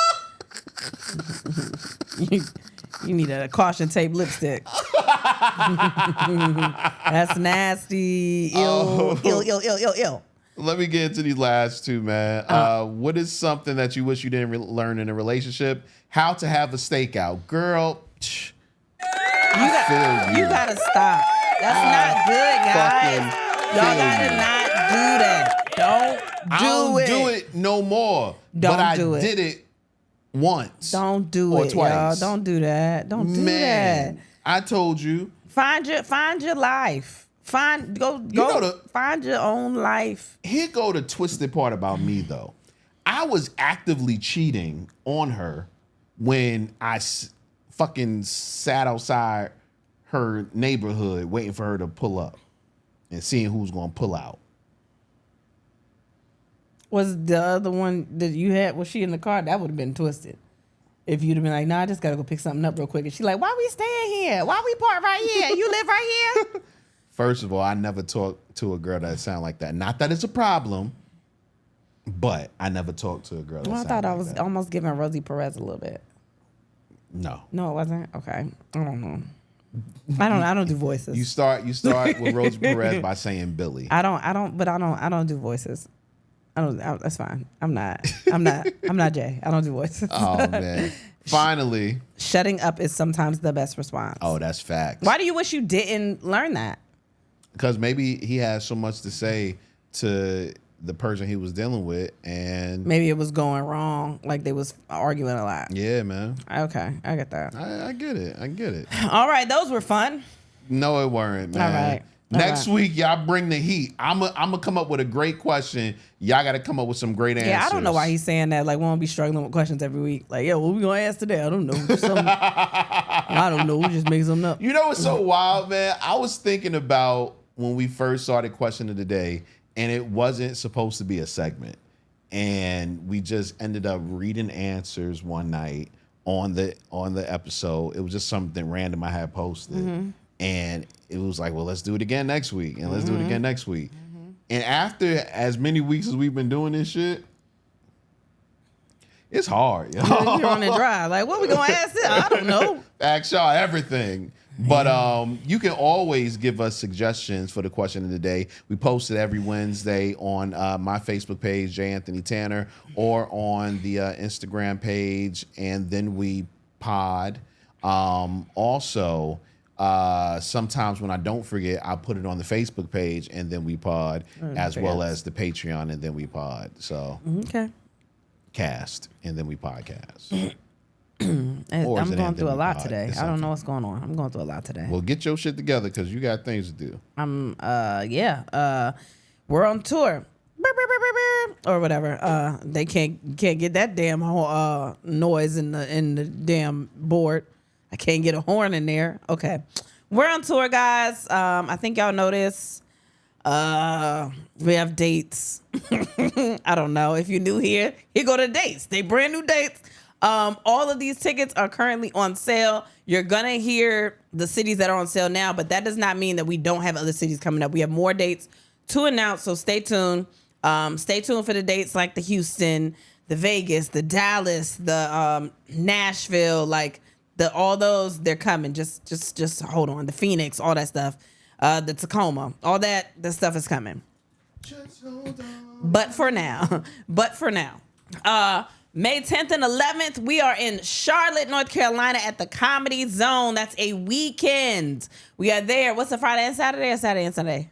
You need a caution tape lipstick. That's nasty. Ill. Let me get into these last two, man. What is something that you wish you didn't learn in a relationship? How to have a stakeout. Girl, you gotta stop. That's not good, guys. Y'all gotta not do that. Don't do it no more. Don't but do I it. did it once. Don't do or it, twice. y'all. Don't do that. Don't do that. I told you. Find your life. Find your own life. Here go the twisted part about me though. I was actively cheating on her when I fucking sat outside her neighborhood waiting for her to pull up and seeing who's gonna pull out. Was the other one that you had, was she in the car? That would have been twisted. If you'd have been like, nah, I just gotta go pick something up real quick. And she's like, why we staying here? Why we park right here? You live right here? First of all, I never talked to a girl that sounded like that. Not that it's a problem, but I never talked to a girl that Well, I sounded thought I like was that. almost giving Rosie Perez a little bit. No. No, it wasn't? Okay. I don't know. I don't do voices. You start with Rosie Perez by saying Billy. I don't do voices. That's fine. I'm not Jay. I don't do voices. Oh man. Finally. Shutting up is sometimes the best response. Oh, that's facts. Why do you wish you didn't learn that? Because maybe he has so much to say to the person he was dealing with, and Maybe it was going wrong, like they was arguing a lot. yeah, man. Okay, I get that. I get it. All right, those were fun. No, it weren't, man. All right. Next week, y'all bring the heat. I'm gonna come up with a great question. Y'all got to come up with some great answers. Yeah, I don't know why he's saying that. Like, we won't be struggling with questions every week. Like, yeah, what we gonna ask today? I don't know. I don't know. We just make something up. You know what's so wild, man? I was thinking about when we first started Question of the Day, and it wasn't supposed to be a segment. And we just ended up reading answers one night on the episode. It was just something random I had posted. Mm-hmm. And it was like, well, let's do it again next week. And let's do it again next week. Mm-hmm. And after as many weeks as we've been doing this shit, it's hard. You're running dry. Like, what we gonna ask this? I don't know. Ask y'all everything. But you can always give us suggestions for the question of the day. We post it every Wednesday on my Facebook page, J. Anthony Tanner, or on the Instagram page, and then we pod. Also, sometimes when I don't forget, I put it on the Facebook page, and then we pod, as well as the Patreon, and then we pod. So okay. Cast, and then we podcast. I'm going through a lot today. I don't know what's going on. I'm going through a lot today. Well, get your shit together because you got things to do. We're on tour. Or whatever. They can't get that damn noise in the damn board. I can't get a horn in there. Okay. We're on tour, guys. I think y'all know this. We have dates. I don't know. If you're new here go to dates. They brand new dates. All of these tickets are currently on sale. You're gonna hear the cities that are on sale now, but that does not mean that we don't have other cities coming up. We have more dates to announce, so stay tuned. Stay tuned for the dates like the Houston, the Vegas, the Dallas, the Nashville, like all those, they're coming. Just hold on. The Phoenix, all that stuff. The Tacoma, all that stuff is coming. Just hold on. But for now, May 10th and 11th, we are in Charlotte, North Carolina at the Comedy Zone. That's a weekend. We are there. What's the Friday and Saturday or Saturday and Sunday?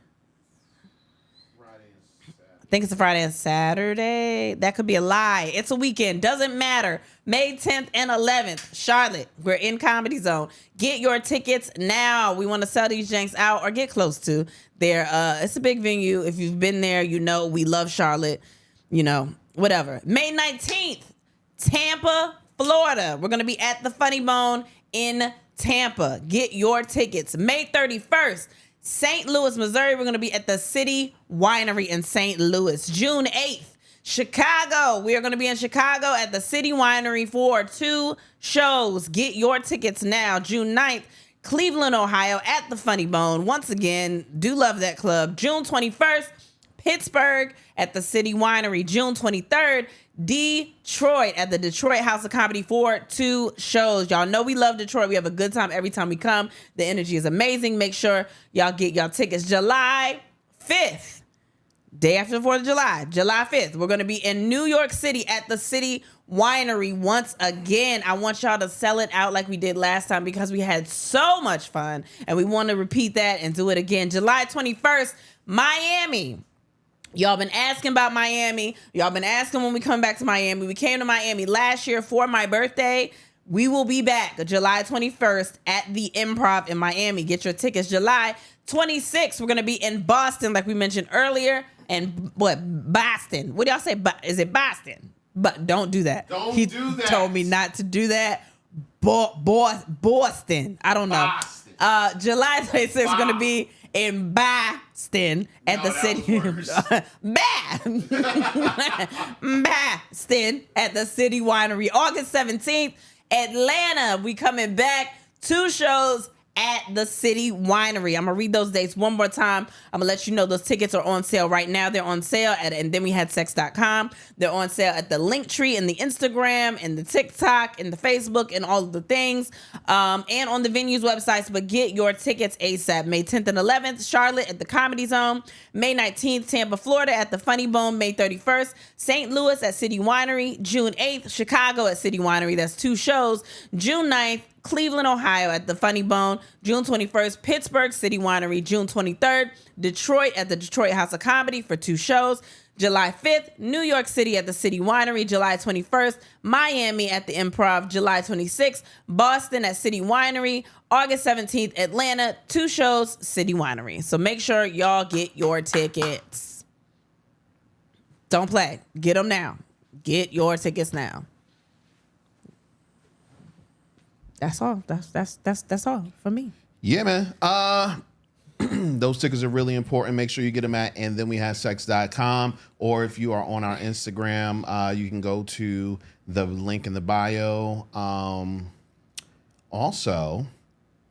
I think it's a Friday and Saturday. That could be a lie. It's a weekend. Doesn't matter. May 10th and 11th, Charlotte. We're in Comedy Zone. Get your tickets now. We want to sell these janks out or get close to. It's a big venue. If you've been there, you know we love Charlotte. You know, whatever. May 19th, Tampa, Florida. We're going to be at the Funny Bone in Tampa. Get your tickets. May 31st, St. Louis, Missouri. We're going to be at the City Winery in St. Louis. June 8th, Chicago. We are going to be in Chicago at the City Winery for 2 shows. Get your tickets now. June 9th, Cleveland, Ohio at the Funny Bone. Once again, do love that club. June 21st, Pittsburgh at the City Winery. June 23rd, Detroit at the Detroit House of Comedy for 2 shows. Y'all know we love Detroit. We have a good time every time we come. The energy is amazing. Make sure y'all get y'all tickets. July 5th, day after the 4th of July, July 5th, we're going to be in New York City at the City Winery once again. I want y'all to sell it out like we did last time because we had so much fun and we want to repeat that and do it again. July 21st, Miami. Y'all been asking about Miami. Y'all been asking when we come back to Miami. We came to Miami last year for my birthday. We will be back July 21st at the Improv in Miami. Get your tickets. July 26th, we're going to be in Boston, like we mentioned earlier. And Boston. What do y'all say? Is it Boston? But don't do that. He told me not to do that. Boston. I don't know. Boston. July 26th, we're going to be in Boston at the City. Boston at the City Winery. August 17th, Atlanta. We coming back. 2 shows at the City Winery. I'm going to read those dates one more time. I'm going to let you know those tickets are on sale right now. They're on sale at andthenwehadsex.com. They're on sale at the Linktree and the Instagram and the TikTok and the Facebook and all of the things. And on the venue's websites. But get your tickets ASAP. May 10th and 11th, Charlotte at the Comedy Zone. May 19th, Tampa, Florida at the Funny Bone. May 31st, St. Louis at City Winery. June 8th, Chicago at City Winery. That's 2 shows. June 9th, Cleveland, Ohio at the Funny Bone. June 21st, Pittsburgh City Winery. June 23rd, Detroit at the Detroit House of Comedy for 2 shows. July 5th, New York City at the City Winery. July 21st, Miami at the Improv. July 26th, Boston at City Winery. August 17th, Atlanta. 2 shows, City Winery. So make sure y'all get your tickets. Don't play. Get them now. Get your tickets now. That's all. That's all for me. Yeah, man. Those tickets are really important. Make sure you get them at andthenwehadsex.com, or if you are on our Instagram, you can go to the link in the bio. Also,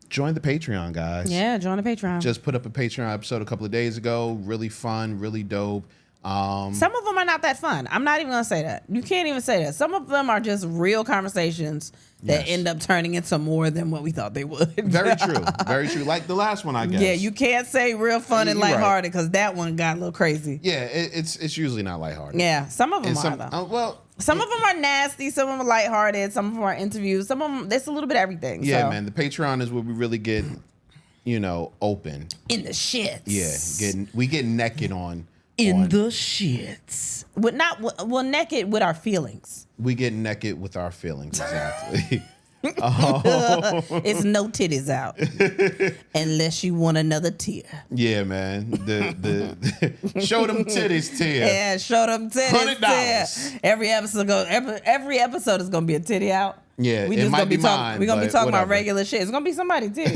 join the Patreon, guys. Yeah, join the Patreon. Just put up a Patreon episode a couple of days ago. Really fun, really dope. Some of them are not that fun. I'm not even going to say that. You can't even say that. Some of them are just real conversations that end up turning into more than what we thought they would. Very true. Very true. Like the last one, I guess. Yeah, you can't say real fun and lighthearted because that one got a little crazy. Yeah, it's usually not lighthearted. Yeah, some of them are, though. Some of them are nasty. Some of them are lighthearted. Some of them are interviews. Some of them, there's a little bit of everything. Yeah, man. The Patreon is where we really get, open. In the shits. Yeah, we get naked on. In the shits. Naked with our feelings. We get naked with our feelings, exactly. It's no titties out. Unless you want another tear. Yeah, man. The show them titties tear. Yeah, show them titties $100. tear. Every episode is gonna be a titty out. Yeah, it might be mine. We're gonna be talking about regular shit. It's gonna be somebody's titty.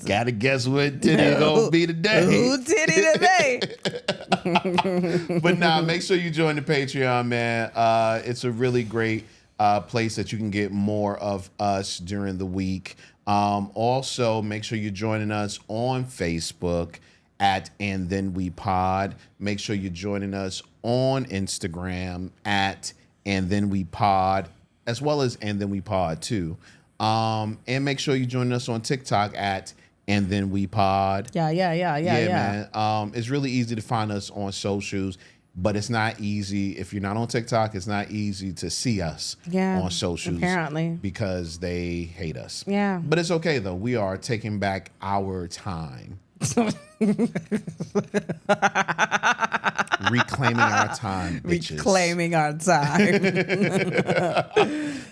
Gotta guess what titty gonna be today. Who titty today? But make sure you join the Patreon, man. It's a really great place that you can get more of us during the week. Also, make sure you're joining us on Facebook at And Then We Pod. Make sure you're joining us on Instagram at And Then We Pod, as well as And Then We Pod too. And make sure you join us on TikTok at And Then We Pod. Yeah. Man. It's really easy to find us on socials. But it's not easy. If you're not on TikTok, it's not easy to see us on socials. Apparently. Because they hate us. Yeah. But it's okay, though. We are taking back our time. Reclaiming our time, bitches. Reclaiming our time.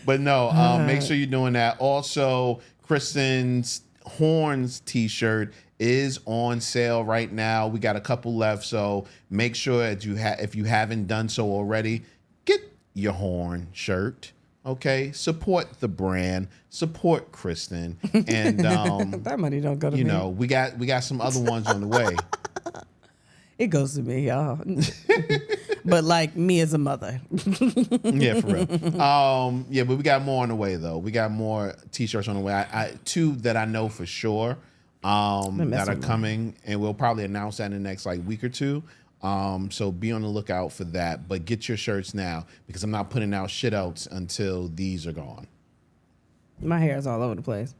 But no, make sure you're doing that. Also, Kristen's Horns t-shirt is on sale right now. We got a couple left, so make sure that if you haven't done so already, get your Horn shirt. Okay, support the brand, support Kristen, and that money don't go to me. You know, we got some other ones on the way. It goes to me, y'all. But like me as a mother. Yeah, for real. Yeah, but we got more on the way though. We got more t-shirts on the way. I two that I know for sure that are coming, and we'll probably announce that in the next like week or two. So be on the lookout for that. But get your shirts now because I'm not putting out shit outs until these are gone. My hair is all over the place.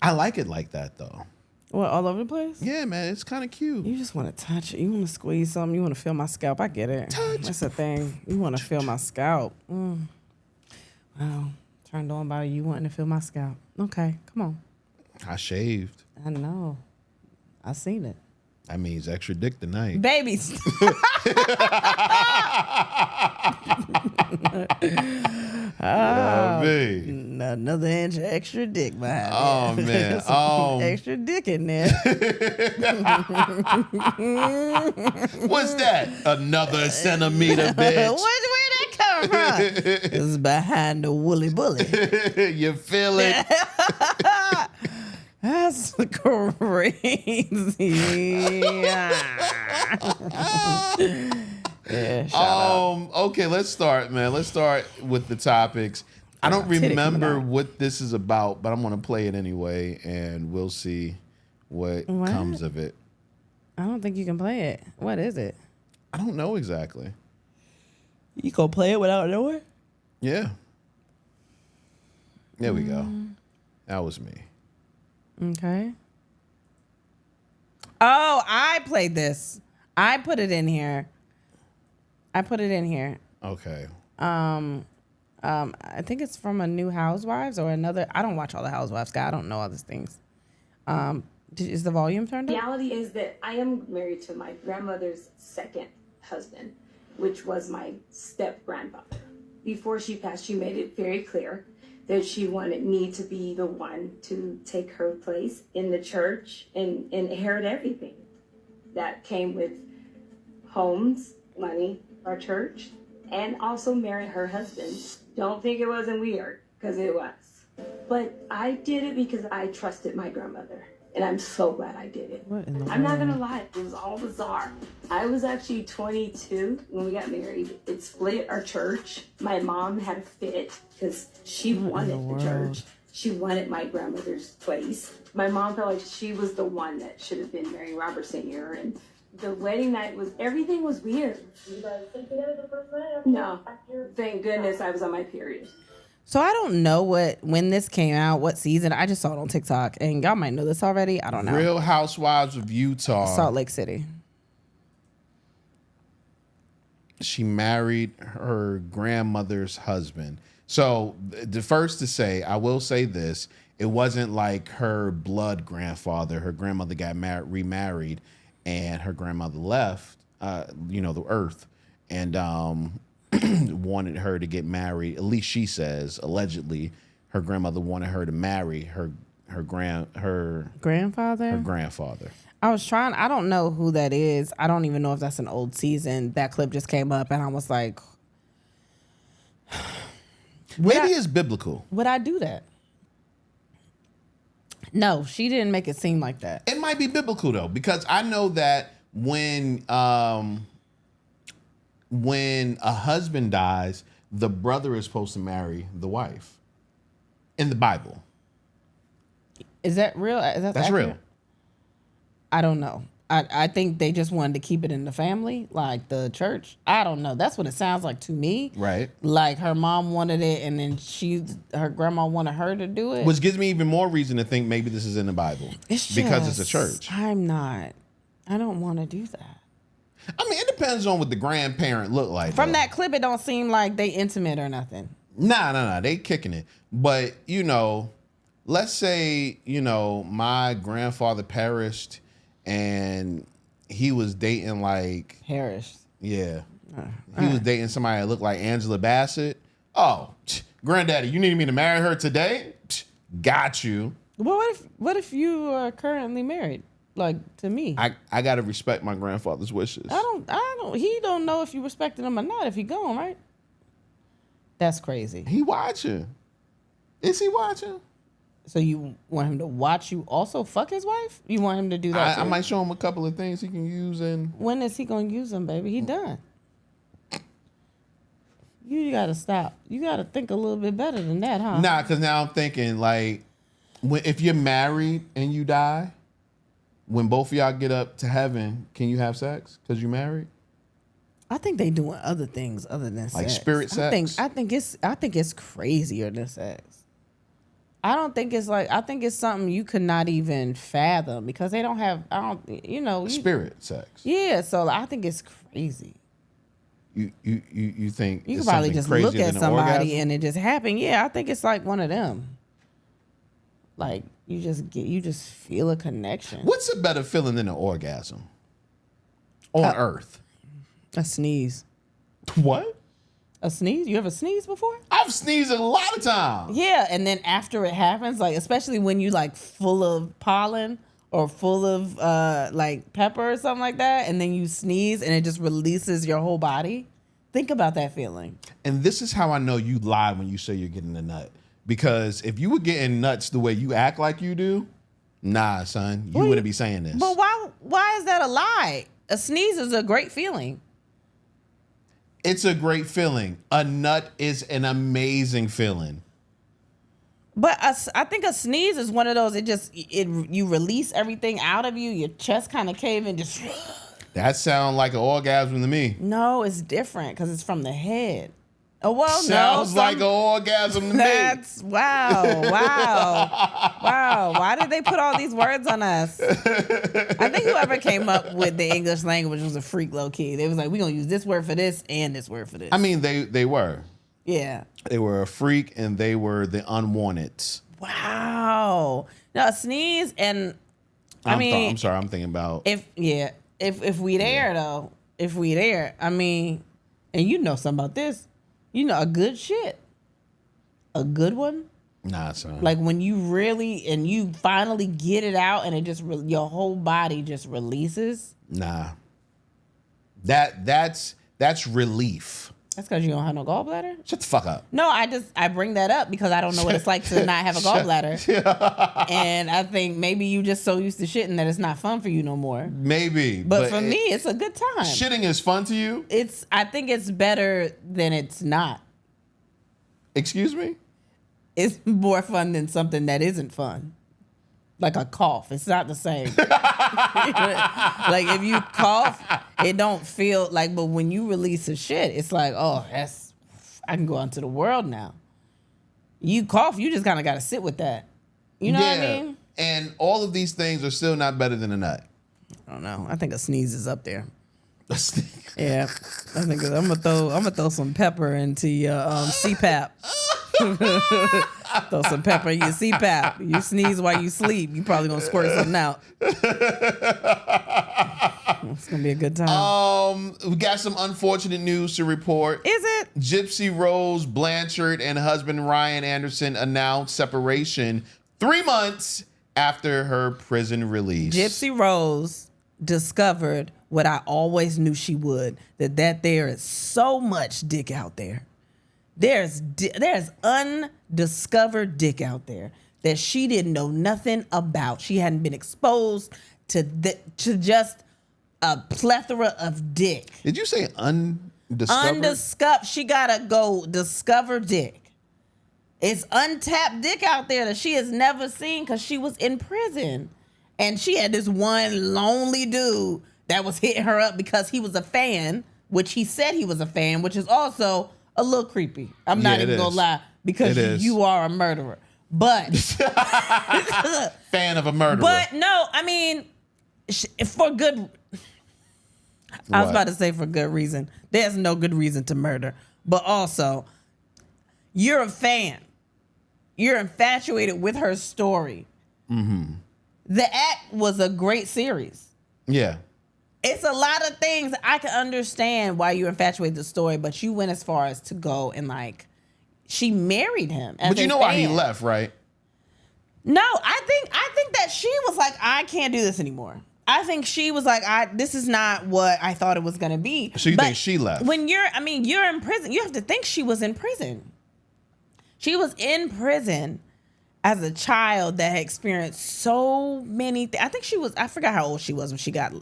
I like it like that though. What, all over the place? Yeah, man, it's kind of cute. You just want to touch it. You want to squeeze something. You want to feel my scalp. I get it. That's the thing. You want to feel my scalp. Wow. Turned on by you wanting to feel my scalp. Okay, come on. I shaved. I know. I seen it. That means extra dick tonight. Babies. Another inch of extra dick behind it. Man. Some extra dick in there. What's that? Another centimeter, bitch. Where'd that come from? It's behind the woolly bully. You feel it? That's crazy. Okay, let's start, man. Let's start with the topics. I don't remember what this is about, but I'm going to play it anyway, and we'll see what comes of it. I don't think you can play it. What is it? I don't know exactly. You gonna play it without knowing? Yeah. There we go. That was me. Okay. Oh, I played this. I put it in here. Okay. I think it's from a New Housewives or another. I don't watch all the Housewives, guy. I don't know all these things. Is the volume turned up? The reality is that I am married to my grandmother's second husband, which was my step-grandfather. Before she passed, she made it very clear that she wanted me to be the one to take her place in the church and inherit everything that came with homes, money, our church, and also marry her husband. Don't think it wasn't weird, because it was. But I did it because I trusted my grandmother. And I'm so glad I did it. I'm not going to lie. It was all bizarre. I was actually 22 when we got married. It split our church. My mom had a fit because she wanted the church. She wanted my grandmother's place. My mom felt like she was the one that should have been Mary Robert Sr. And the wedding night everything was weird. You guys sleep together the first night? No. Thank goodness I was on my period. So I don't know when this came out, what season. I just saw it on TikTok, and y'all might know this already. I don't know. Real Housewives of Utah. Salt Lake City. She married her grandmother's husband. So the first to say, I will say this: it wasn't like her blood grandfather. Her grandmother got remarried, and her grandmother left, the earth, and wanted her to get married. At least she says, allegedly, her grandmother wanted her to marry her grandfather. Her grandfather. I don't know who that is. I don't even know if that's an old season. That clip just came up, and I was like, maybe it's biblical. Would I do that? No, she didn't make it seem like that. It might be biblical though, because I know that when a husband dies, the brother is supposed to marry the wife. In the Bible. Is that real? That's accurate? Real. I don't know. I think they just wanted to keep it in the family, like the church. I don't know. That's what it sounds like to me. Right. Like her mom wanted it, and then her grandma wanted her to do it. Which gives me even more reason to think maybe this is in the Bible. Because it's a church. I don't want to do that. I mean, it depends on what the grandparent look like. From though. that clip, it don't seem like they intimate or nothing. Nah, they kicking it. But, let's say, my grandfather perished and he was dating like... Harris. Yeah. He was dating somebody that looked like Angela Bassett. Oh, granddaddy, you need me to marry her today? Got you. Well, what if you are currently married? Like, to me. I got to respect my grandfather's wishes. He don't know if you respected him or not if he gone, right? That's crazy. He watching. Is he watching? So you want him to watch you also fuck his wife? You want him to do that I too? might show him a couple of things he can use and... When is he going to use them, baby? He done. You got to stop. You got to think a little bit better than that, huh? Nah, because now I'm thinking, like, if you're married and you die, when both of y'all get up to heaven, can you have sex because you're married? I think they doing other things other than Like sex. spirit sex? I think it's crazier than sex. I think it's something you could not even fathom because they don't have, Spirit sex. Yeah, so I think it's crazy. You think You it's could probably something just crazier look at than an somebody orgasm? and it just happened. Yeah, I think it's like one of them. Like you just feel a connection. What's a better feeling than an orgasm on Earth? A sneeze. What? A sneeze? You ever sneezed before? I've sneezed a lot of times. Yeah, and then after it happens, like especially when you like full of pollen or full of like pepper or something like that, and then you sneeze and it just releases your whole body. Think about that feeling. And this is how I know you lie when you say you're getting a nut. Because if you were getting nuts the way you act like you do, nah, son, you wouldn't be saying this. But why is that a lie? A sneeze is a great feeling. It's a great feeling. A nut is an amazing feeling. But I think a sneeze is one of those. You release everything out of you. Your chest kind of cave and just. That sounds like an orgasm to me. No, it's different because it's from the head. Oh well, sounds like an orgasm to me. That's wow. Why did they put all these words on us? I think whoever came up with the English language was a freak, low key. They was like, we're gonna use this word for this and this word for this. I mean, they were. Yeah. They were a freak and they were the unwanted. Wow. No, a sneeze and I'm sorry, I'm thinking about if we there though, if we there, I mean, and you know something about this, a good shit, a good one. Nah, son. Like when you really and you finally get it out and it just your whole body just releases. Nah. That's relief. That's because you don't have no gallbladder? Shut the fuck up. No, I bring that up because I don't know what it's like to not have a gallbladder. And I think maybe you just so used to shitting that it's not fun for you no more. Maybe. But for me, it's a good time. Shitting is fun to you? I think it's better than it's not. Excuse me? It's more fun than something that isn't fun. Like a cough. It's not the same. Like if you cough, it don't feel like, but when you release a shit, it's like, oh, I can go out into the world now. You cough, you just kind of got to sit with that. You know what I mean? And all of these things are still not better than a nut. I don't know. I think a sneeze is up there. Yeah. I think I'm gonna throw some pepper into your CPAP. Throw some pepper in your CPAP. You sneeze while you sleep, you probably gonna squirt something out. It's gonna be a good time. We got some unfortunate news to report. Is it? Gypsy Rose Blanchard and husband Ryan Anderson announced separation 3 months after her prison release. Gypsy Rose discovered what I always knew she would, that there is so much dick out there. There's undiscovered dick out there that she didn't know nothing about. She hadn't been exposed to just a plethora of dick. Did you say undiscovered? She gotta go discover dick. It's untapped dick out there that she has never seen because she was in prison. And she had this one lonely dude that was hitting her up because he was a fan, which he said he was a fan, which is also a little creepy. I'm not even gonna lie, because you are a murderer. But fan of a murderer. But no, I mean, for good. I was What? about to say for good reason. There's no good reason to murder. But also, you're a fan. You're infatuated with her story. Mm-hmm. The Act was a great series. Yeah. It's a lot of things I can understand why you infatuated the story, but you went as far as to go and like, she married him. But you know why he left, right? No, I think that she was like, I can't do this anymore. I think she was like, this is not what I thought it was going to be. So you think she left? When you're in prison. You have to think she was in prison. She was in prison as a child that had experienced so many things. I think I forgot how old she was when she got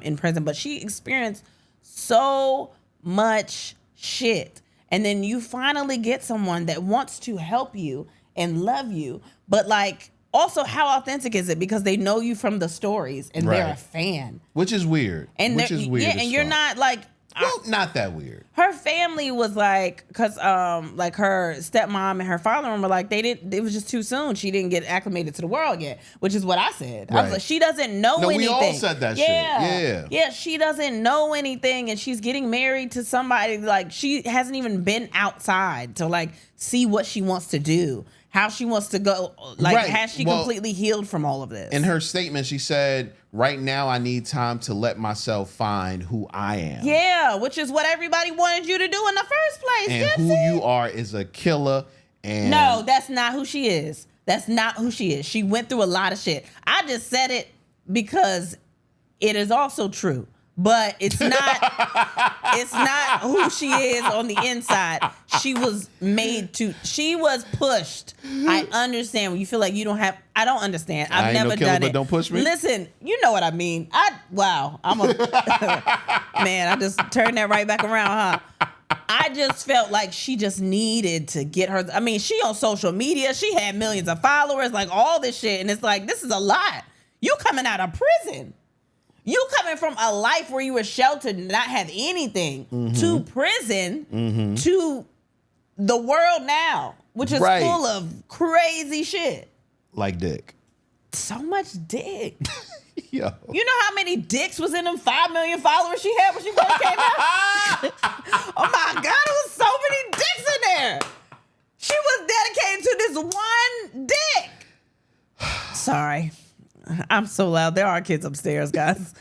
in prison, but she experienced so much shit. And then you finally get someone that wants to help you and love you, but like, also, how authentic is it? Because they know you from the stories and they're a fan. Which is weird. Yeah, and you're not like... Well, not that weird. Her family was like, because like her stepmom and her father were like, it was just too soon. She didn't get acclimated to the world yet, which is what I said. I was like, she doesn't know anything. We all said that shit. Yeah. Yeah, she doesn't know anything and she's getting married to somebody, like she hasn't even been outside to like see what she wants to do. How she wants to go, like, has she completely healed from all of this? In her statement, she said, right now I need time to let myself find who I am. Yeah, which is what everybody wanted you to do in the first place, and Gypsy. Who you are is a killer. And no, that's not who she is. That's not who she is. She went through a lot of shit. I just said it because it is also true. But it's not who she is on the inside. She was pushed. I understand when you feel like you don't have, I don't understand. I've never done it. But don't push me. Listen, you know what I mean. I'm a, man, I just turned that right back around, huh? I just felt like she just needed to get her, she on social media, she had millions of followers, like all this shit. And it's like, this is a lot. You coming out of prison. You coming from a life where you were sheltered and not have anything to prison to the world now, which is full of crazy shit. Like dick. So much dick. Yo. You know how many dicks was in them 5 million followers she had when she first came out? Oh my God, there was so many dicks in there. She was dedicated to this one dick. Sorry. I'm so loud. There are kids upstairs, guys.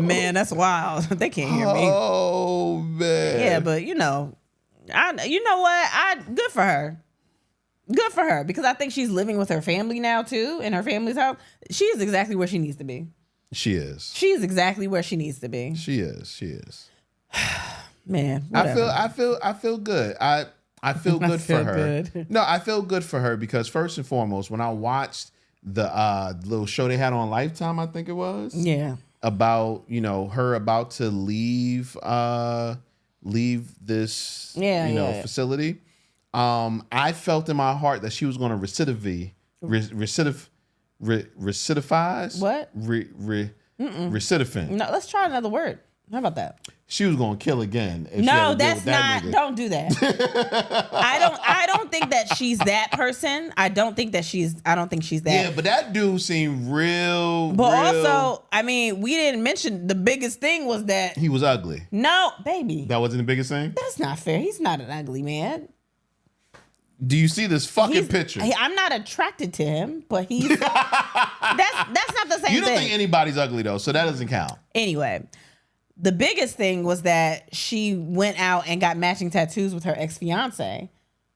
Man, that's wild. They can't hear me. Oh man. Yeah, but you know what? Good for her. Good for her because I think she's living with her family now too, in her family's house. She is exactly where she needs to be. She is. She is exactly where she needs to be. She is. Man, whatever. I feel good. I feel good for her. Good. No, I feel good for her because first and foremost, when I watched the little show they had on Lifetime, I think it was. Yeah. About, her about to leave this facility. I felt in my heart that she was going to recidivize. What? Recidivant. No, let's try another word. How about that? She was going to kill again. No, that's not. Don't do that. I don't think that she's that person. I don't think she's that. Yeah, but that dude seemed real. But also, we didn't mention the biggest thing was that he was ugly. No, baby. That wasn't the biggest thing? That's not fair. He's not an ugly man. Do you see this fucking picture? I'm not attracted to him, but he's that's not the same thing. You don't think anybody's ugly though, so that doesn't count. Anyway, the biggest thing was that she went out and got matching tattoos with her ex-fiance,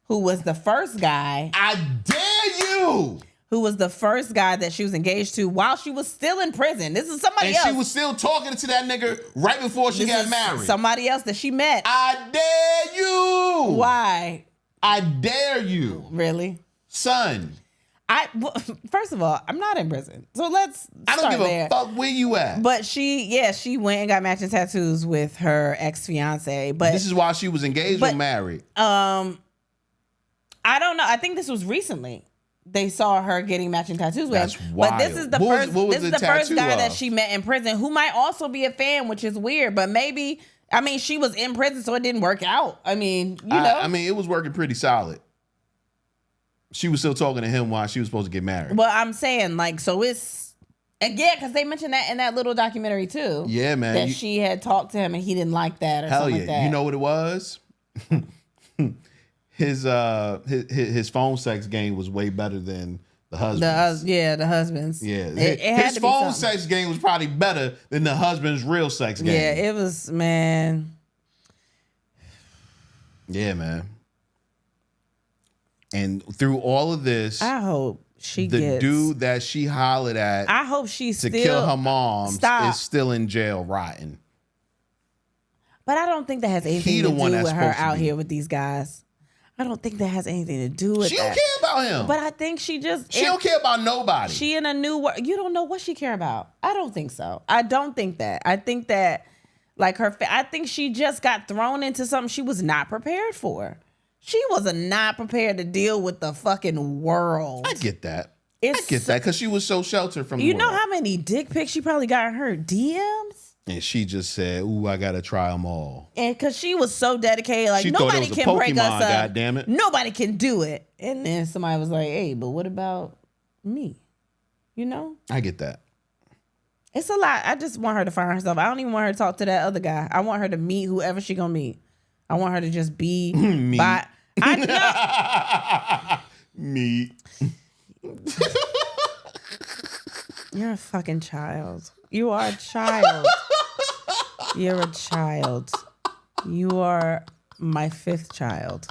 who was the first guy. I dare you! Who was the first guy that she was engaged to while she was still in prison. This is somebody else. And she was still talking to that nigga right before she got married. Somebody else that she met. I dare you! Why? I dare you. Really? Son. First of all, I'm not in prison. So let's I don't give there. a fuck where you at. But she went and got matching tattoos with her ex-fiance. But this is while she was engaged or married? I don't know. I think this was recently. They saw her getting matching tattoos with him. Wild. But this is the first guy that she met in prison who might also be a fan, which is weird. But maybe, she was in prison, so it didn't work out. It was working pretty solid. She was still talking to him while she was supposed to get married. Well, I'm saying, so And yeah, because they mentioned that in that little documentary too. Yeah, man. That she had talked to him and he didn't like that or Hell something yeah. like that. You know what it was? his phone sex game was way better than the husband's. The husband's. Yeah. It had His to be phone something. sex game was probably better than the husband's real sex game. Yeah, it was, man. Yeah, man. And through all of this, I hope she the gets. dude that she hollered at I hope she's to still kill her mom Stop. is still in jail rotting. But I don't think that has anything He to the do one that's with her supposed to out be. here with these guys. I don't think that has anything to do with She that. don't care about him. But I think she just She don't care about nobody. She in a new world. You don't know what she care about. I don't think so. I don't think that. I think that like I think she just got thrown into something she was not prepared for. She was not prepared to deal with the fucking world. I get that. It's I get that because she was so sheltered from the You world. know how many dick pics she probably got in her DMs? And she just said, "Ooh, I gotta try them all." And because she was so dedicated, like She thought it nobody was a can break Pokemon, us up. goddammit. Nobody can do it. And then somebody was like, "Hey, but what about me?" You know, I get that. it's a lot. I just want her to find herself. I don't even want her to talk to that other guy. I want her to meet whoever she gonna meet. I want her to just be by. I know Me. you're a fucking child. You are a child. You're a child. You are my 5th child.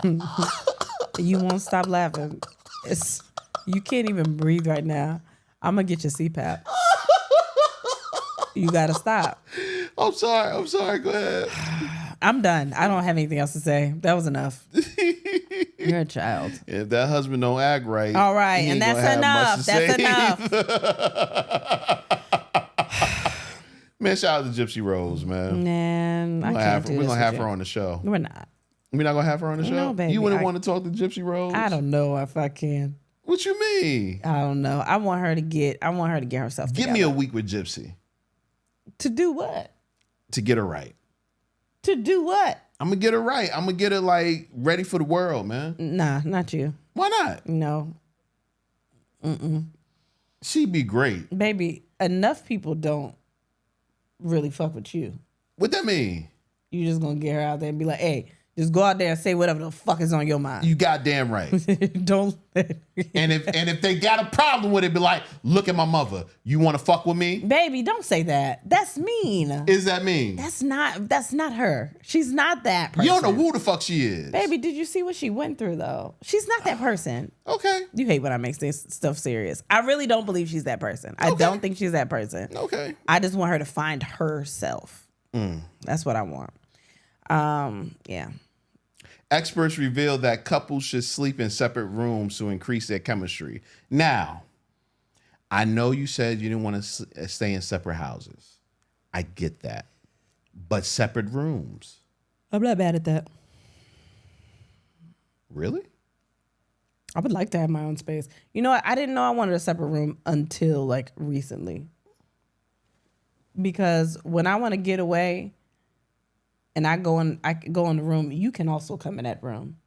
You won't stop laughing. You can't even breathe right now. I'm gonna get your CPAP. You gotta stop. I'm sorry. Go ahead. I'm done. I don't have anything else to say. That was enough. You're a child. If that husband don't act right, All right, he and ain't that's gonna have much enough. to That's say. enough. Man, shout out to Gypsy Rose, man. Man, I can't do We're this gonna with have you. her on the show. We're not. We're not gonna have her on the show. No, baby, You wouldn't I- want to talk to Gypsy Rose? I don't know if I can. What you mean? I don't know. I want her to get herself Give together. me a week with Gypsy To do what? to get her right. To do what? I'm gonna get her right. I'm gonna get her like ready for the world, man. Nah, not you. Why not? No. She'd be great. Baby, enough people don't really fuck with you. What that mean? You just gonna get her out there and be like, hey, just go out there and say whatever the fuck is on your mind. You goddamn right. Don't. And if they got a problem with it, be like, look at my mother. You want to fuck with me? Baby, don't say that. That's mean. Is that mean? That's not her. She's not that person. You don't know who the fuck she is. Baby, did you see what she went through though? She's not that person. Okay. You hate when I make this stuff serious. I really don't believe she's that person. I Okay. don't think she's that person. Okay. I just want her to find herself. That's what I want. Yeah. Experts reveal that couples should sleep in separate rooms to increase their chemistry. Now, I know you said you didn't want to stay in separate houses. I get that. But separate rooms. I'm not bad at that. Really? I would like to have my own space. You know what? I didn't know I wanted a separate room until like recently. Because when I want to get away and I go in the room, you can also come in that room.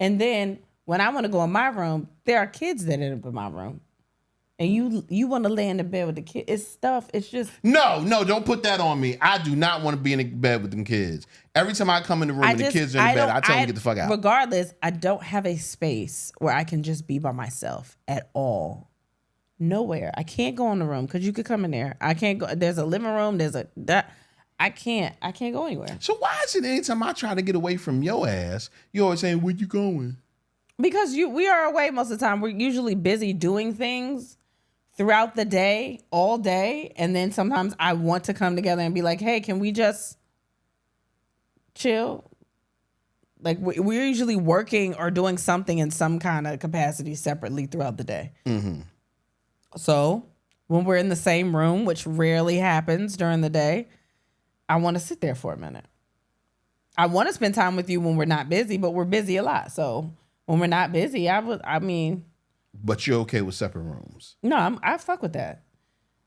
And then when I want to go in my room, there are kids that end up in my room. And you want to lay in the bed with the kids. It's stuff. It's just No, don't put that on me. I do not want to be in the bed with them kids. Every time I come in the room and the kids are in the bed, I tell them to get the fuck out. Regardless, I don't have a space where I can just be by myself at all. Nowhere. I can't go in the room because you could come in there. I can't go. There's a living room. I can't go anywhere. So why is it anytime I try to get away from your ass, you always saying, where you going? Because we are away most of the time. We're usually busy doing things throughout the day, all day. And then sometimes I want to come together and be like, hey, can we just chill? Like we're usually working or doing something in some kind of capacity separately throughout the day. Mm-hmm. So when we're in the same room, which rarely happens during the day, I want to sit there for a minute. I want to spend time with you when we're not busy, but we're busy a lot. So when we're not busy, But you're okay with separate rooms. No, I fuck with that.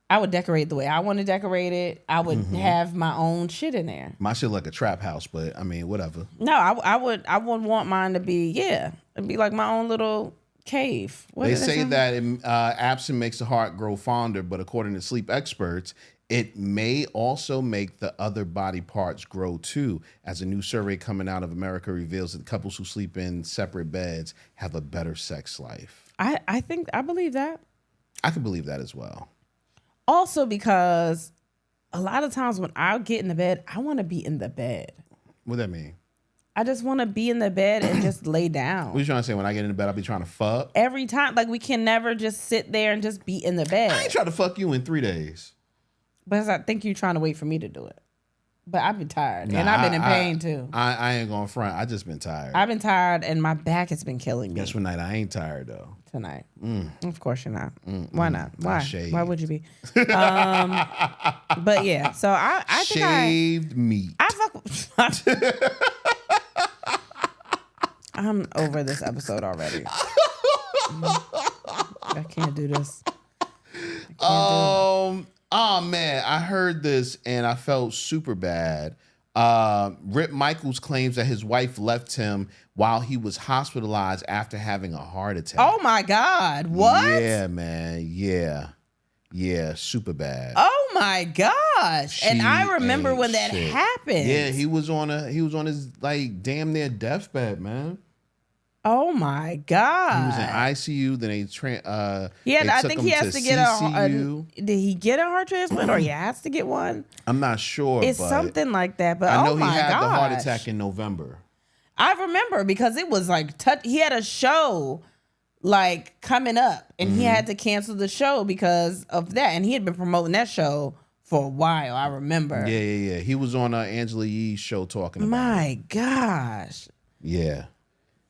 I would decorate the way I want to decorate it. I would have my own shit in there. My shit like a trap house, but I mean, whatever. No, I would want mine to be, it'd be like my own little cave. What They did say that absinthe makes the heart grow fonder, but according to sleep experts, it may also make the other body parts grow too, as a new survey coming out of America reveals that couples who sleep in separate beds have a better sex life. I believe that. I can believe that as well. Also because a lot of times when I get in the bed, I want to be in the bed. What does that mean? I just want to be in the bed and just lay down. What are you trying to say? When I get in the bed, I'll be trying to fuck? Every time. Like, we can never just sit there and just be in the bed. I ain't trying to fuck you in 3 days. But I think you're trying to wait for me to do it. But I've been tired. And I've been in pain, too. I ain't going to front. I just been tired. I've been tired, and my back has been killing me. Guess what night I ain't tired, though? Tonight. Of course you're not. Why not? Why? Why would you be? But yeah, so I think shaved meat. I'm over this episode already. I can't do this. Oh man, I heard this and I felt super bad. Rip Michaels claims that his wife left him while he was hospitalized after having a heart attack. Oh my God. What? Yeah, man. Yeah, super bad. Oh my gosh. And I remember when that happened. Yeah, he was on his like damn near deathbed, man. Oh my God. He was in ICU, then they I think he has to get did he get a heart transplant or he has to get one? I'm not sure. It's something like that, but I know he my had gosh. the heart attack in November. I remember because it was like he had a show like coming up and he had to cancel the show because of that, and he had been promoting that show for a while. I remember. Yeah. He was on Anjelah Yee's show talking about My gosh. Yeah.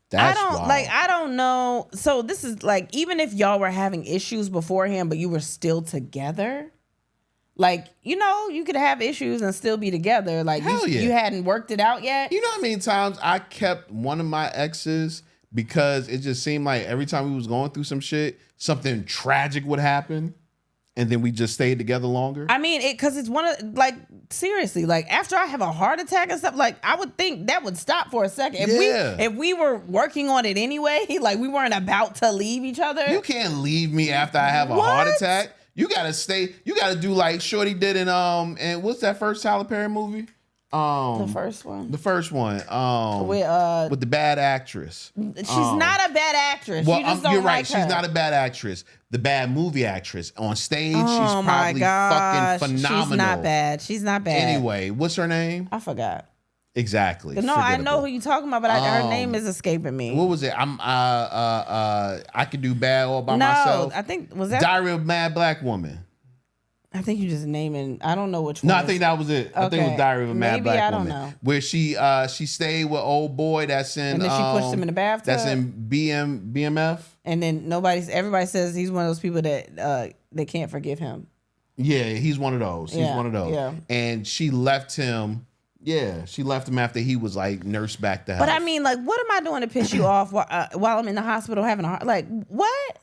That's wild. I don't know. So this is like, even if y'all were having issues beforehand, but you were still together, like, you know, you could have issues and still be together. Like, you hadn't worked it out yet. You know how many times I kept one of my exes because it just seemed like every time we was going through some shit, something tragic would happen. And then we just stayed together longer. I mean, because it's one of, like, seriously, like, after I have a heart attack and stuff, like, I would think that would stop for a second. If we were working on it anyway, like, we weren't about to leave each other. You can't leave me after I have a heart attack. You gotta stay. You gotta do like Shorty did in and what's that first Tyler Perry movie? The first one. The first one. With the bad actress. She's not a bad actress. Well, you just don't you're right. like her. She's not a bad actress. The bad movie actress. On stage, she's probably fucking phenomenal. She's not bad. She's not bad. Anyway, what's her name? I forgot. Exactly. No, I know who you're talking about, but her name is escaping me. What was it? I could do bad all by myself. I think was that Diary of a Mad Black Woman. I think you just naming. I don't know which one. No, I think that was it. I think it was Diary of a Mad Black Woman. Know. Where she stayed with old boy that's in. And then she pushed him in the bathtub. That's in BMF. And then everybody says he's one of those people that they can't forgive him. Yeah, he's one of those. He's one of those. Yeah. And she left him. Yeah, she left him after he was like nursed back to health. But I mean, like, what am I doing to piss you off while I'm in the hospital having a heart? Like, what?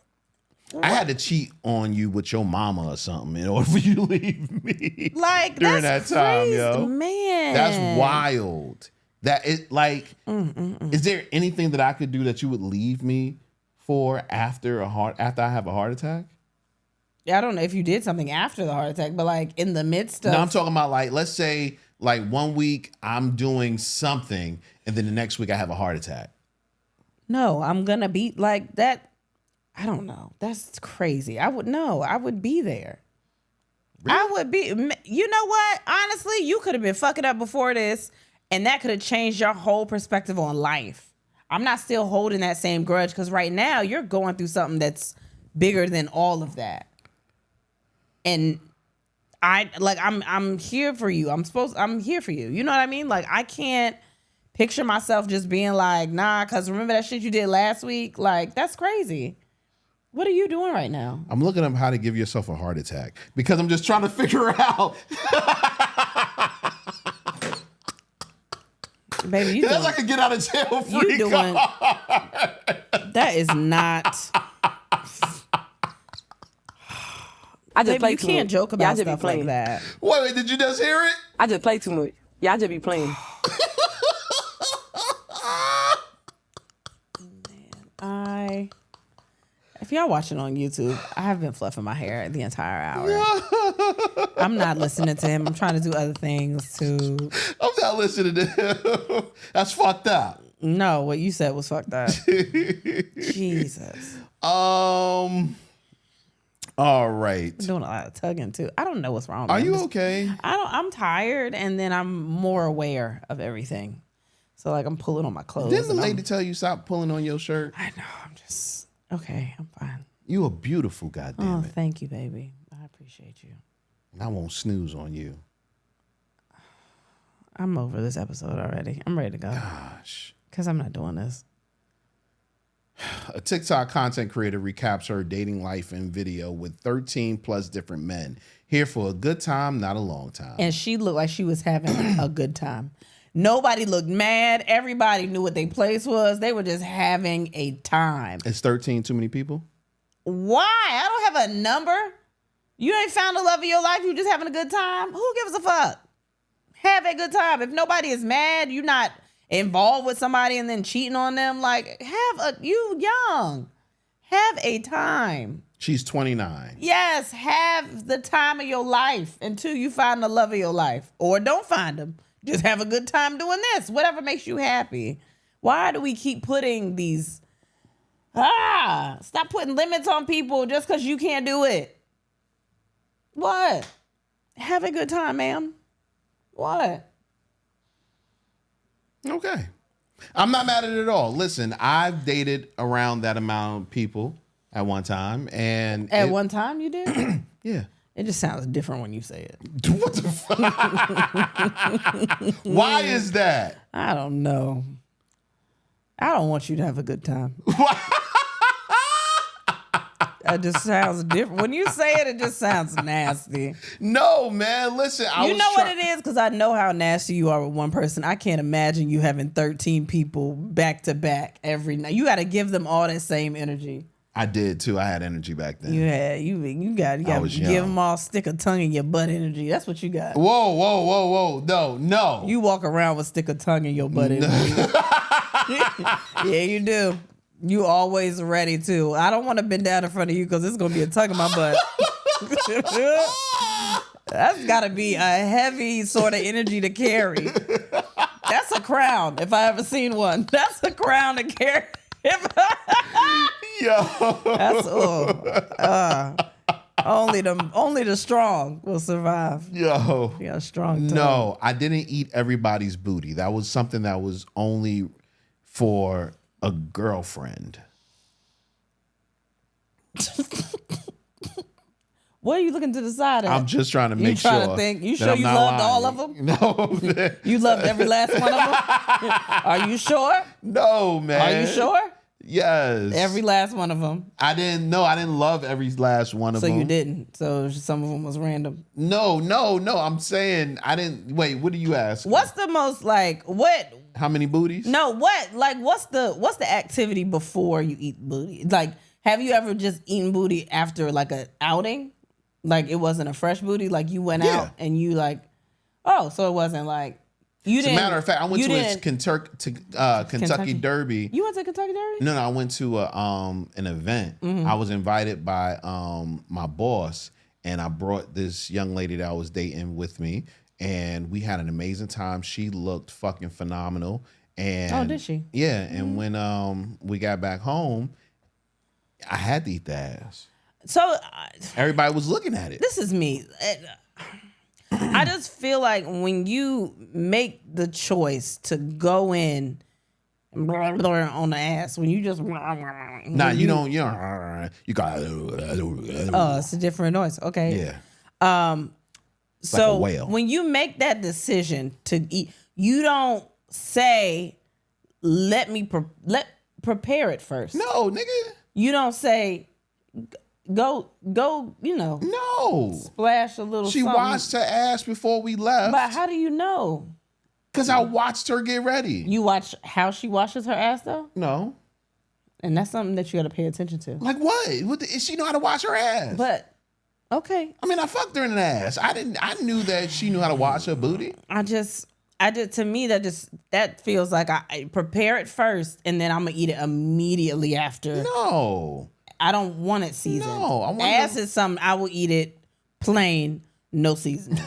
I had to cheat on you with your mama or something in order for you to leave me. Like, during that time, crazy, yo. Man. That's wild. That it like is there anything that I could do that you would leave me for after I have a heart attack? Yeah, I don't know if you did something after the heart attack, but like in the midst of. No, I'm talking about like, let's say like 1 week I'm doing something and then the next week I have a heart attack. No, I'm gonna be like that. I don't know. That's crazy. I would be there. Really? I would be. You know what? Honestly, you could have been fucking up before this, and that could have changed your whole perspective on life. I'm not still holding that same grudge because right now you're going through something that's bigger than all of that. And I'm here for you. I'm here for you. You know what I mean? Like, I can't picture myself just being like, nah, because remember that shit you did last week? Like, that's crazy. What are you doing right now? I'm looking up how to give yourself a heart attack because I'm just trying to figure out. Baby, that's like a get out of jail free you doing card. That is not. I just play you too can't much. joke about stuff like that. Wait, did you just hear it? I just play too much. Yeah, I just be playing. I If y'all watching on YouTube, I have been fluffing my hair the entire hour. I'm not listening to him. I'm trying to do other things too. I'm not listening to him. That's fucked up. No, what you said was fucked up. Jesus. All right. I'm doing a lot of tugging too. I don't know what's wrong with Are me. you okay? I'm tired, and then I'm more aware of everything. So like I'm pulling on my clothes. Didn't the lady tell you stop pulling on your shirt? I know. I'm just okay. I'm fine. You are beautiful, goddamn Oh, it. thank you, baby. I appreciate you. I won't snooze on you. I'm over this episode already. I'm ready to go. Gosh. Because I'm not doing this. A TikTok content creator recaps her dating life in video with 13 plus different men. Here for a good time, not a long time. And she looked like she was having a good time. Nobody looked mad. Everybody knew what their place was. They were just having a time. Is 13 too many people? Why? I don't have a number. You ain't found the love of your life. You just having a good time. Who gives a fuck? Have a good time. If nobody is mad, you're not involved with somebody and then cheating on them. Like, you young. Have a time. She's 29. Yes, have the time of your life until you find the love of your life. Or don't find them. Just have a good time doing this. Whatever makes you happy. Why do we keep putting these... stop putting limits on people just because you can't do it. What? Have a good time, ma'am. What? Okay. I'm not mad at it at all. Listen, I've dated around that amount of people at one time. And At one time you did? Yeah. It just sounds different when you say it. What the fuck? Why is that? I don't know. I don't want you to have a good time. That just sounds different. When you say it, it just sounds nasty. No, man. Listen, You know what it is? Because I know how nasty you are with one person. I can't imagine you having 13 people back to back every night. You got to give them all that same energy. I did too. I had energy back then. You got to give them all stick a tongue in your butt energy. That's what you got. Whoa. No. You walk around with stick a tongue in your butt energy. Yeah, you do. You always ready too. I don't want to bend down in front of you because it's going to be a tug in my butt. That's got to be a heavy sort of energy to carry. That's a crown if I ever seen one. That's a crown to carry. Yo. That's only the strong will survive. Yo. You got a strong tongue. No, I didn't eat everybody's booty. That was something that was only for a girlfriend. What are you looking to decide at? I'm just trying to make sure. You trying to think? You that sure I'm you not loved lying. all of them? No. You loved every last one of them? Are you sure? No, man. Are you sure? Yes. Every last one of them. I didn't love every last one of them. So you didn't. So some of them was random. No. I'm saying I didn't. Wait, what do you ask? What's the most what? How many booties? No, what? Like, what's the activity before you eat booty? Like, have you ever just eaten booty after like a outing? Like, it wasn't a fresh booty. Like, you went out and you like, so it wasn't like you didn't. As a matter of fact, I went to a Kentucky Derby. You went to Kentucky Derby? No, I went to an event. Mm-hmm. I was invited by my boss, and I brought this young lady that I was dating with me, and we had an amazing time. She looked fucking phenomenal. And did she? Yeah, and when we got back home, I had to eat the ass. So Everybody was looking at it. this is me. I just feel like when you make the choice to go in on the ass, when you just You don't. You got. it's a different noise. Okay. Yeah. So like a whale. when you make that decision to eat, you don't say, "Let me prepare it first." No, nigga. You don't say, "Go." You know, No. splash a little. She something. washed her ass before we left. But how do you know? Because I watched her get ready. You watch how she washes her ass though, No. and that's something that you got to pay attention to. Like what? She know how to wash her ass? But okay, I mean, I fucked her in the ass. I knew that she knew how to wash her booty. I just to me that feels like I prepare it first and then I'm gonna eat it immediately after. No. I don't want it seasoned. No, I want ass is something I will eat it plain, no seasoning.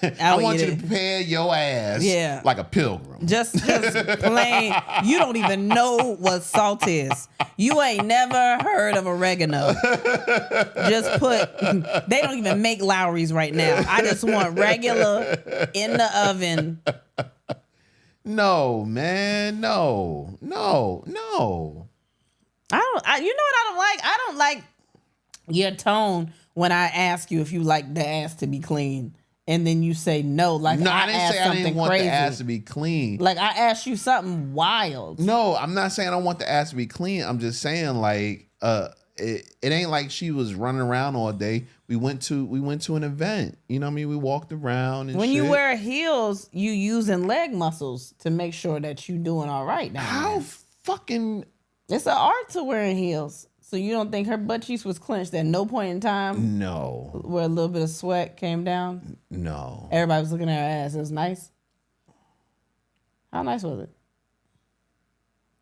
I want you to prepare your ass like a pilgrim. Just plain. You don't even know what salt is. You ain't never heard of oregano. Just they don't even make Lowry's right now. I just want regular in the oven. No, man. No. You know what I don't like? I don't like your tone when I ask you if you like the ass to be clean. And then you say no, like no, I didn't say I didn't want crazy. the ass to be clean. Like I asked you something wild. No, I'm not saying I want the ass to be clean. I'm just saying like it ain't like she was running around all day. We went to an event. You know what I mean? We walked around and when shit. you wear heels, you using leg muscles to make sure that you doing all right now. How fucking it's an art to wearing heels. So you don't think her butt cheeks was clenched at no point in time? No. Where a little bit of sweat came down? No. Everybody was looking at her ass. It was nice. How nice was it?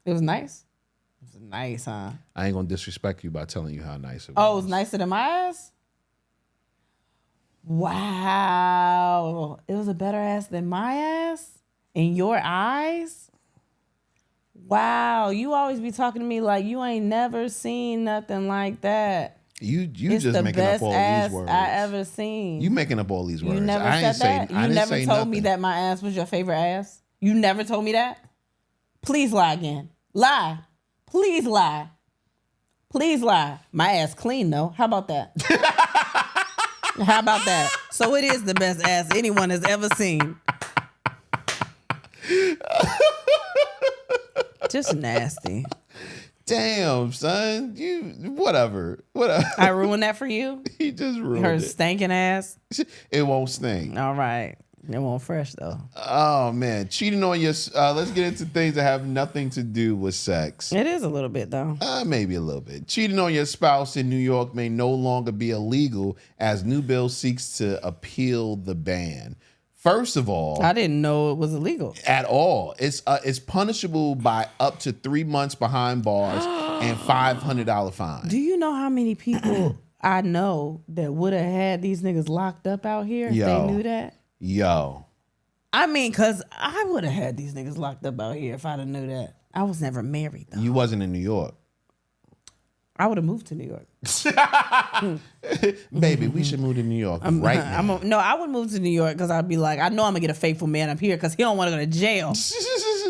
It was nice? It was nice, huh? I ain't gonna disrespect you by telling you how nice it was. Oh, it was nicer than my ass? Wow. It was a better ass than my ass? In your eyes? Wow, you always be talking to me like you ain't never seen nothing like that. You it's just the making best up all ass these words. I ever seen. You making up all these words. You never I said that? You never told me that my ass was your favorite ass? You never told me that? Please lie again. Lie. Please lie. Please lie. My ass clean though. How about that? How about that? So it is the best ass anyone has ever seen. Just nasty. Damn, son. You whatever. I ruined that for you? He just ruined her it. stinking ass. It won't stink. All right. It won't fresh though. Oh man. Cheating on your let's get into things that have nothing to do with sex. It is a little bit though. Maybe a little bit. Cheating on your spouse in New York may no longer be illegal as new bill seeks to appeal the ban. First of all, I didn't know it was illegal at all. It's punishable by up to 3 months behind bars and $500 fine. Do you know how many people I know that would have had these niggas locked up out here if they knew that? Yo. I mean, because I would have had these niggas locked up out here if I'd have knew that. I was never married, though. You wasn't in New York. I would have moved to New York. Baby, we should move to New York right now. No, I would move to New York because I'd be like, I know I'm going to get a faithful man up here because he don't want to go to jail.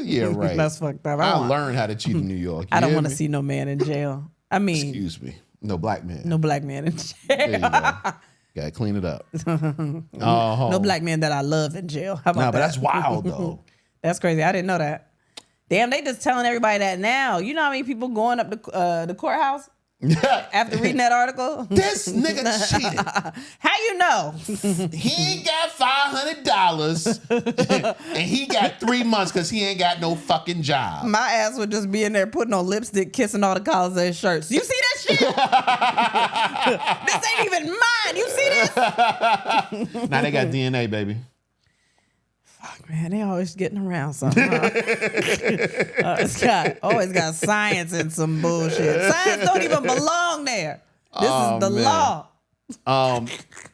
Yeah, right. That's fucked up. I learned how to cheat in New York. I don't want to see no man in jail. I mean. Excuse me. No black man. No black man in jail. There you go. Gotta clean it up. No black man that I love in jail. How about that? But that's wild, though. That's crazy. I didn't know that. Damn, they just telling everybody that now. You know how many people going up the courthout after reading that article? This nigga cheated. How you know? He ain't got $500 and he got 3 months because he ain't got no fucking job. My ass would just be in there putting on lipstick, kissing all the collars of his shirts. You see that shit? This ain't even mine. You see this? Now they got DNA, baby. Fuck, man, they always getting around something. Huh? It's always got science and some bullshit. Science don't even belong there. This is the law.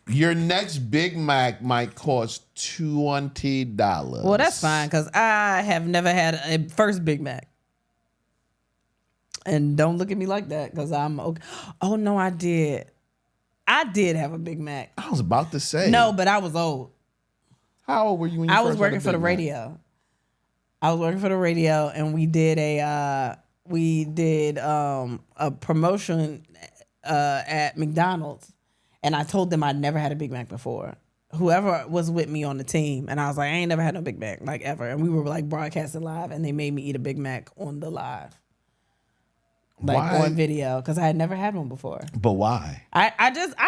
Your next Big Mac might cost $20. Well, that's fine because I have never had a first Big Mac. And don't look at me like that because I'm okay. Oh, no, I did. I did have a Big Mac. I was about to say. No, but I was old. How old were you when you I first was working had a for the Big Mac? radio. I was working for the radio, and we did a promotion at McDonald's, and I told them I'd never had a Big Mac before. Whoever was with me on the team, and I was like, I ain't never had no Big Mac, like ever. And we were like broadcasting live, and they made me eat a Big Mac on the live, like on video, because I had never had one before. But why? I don't know.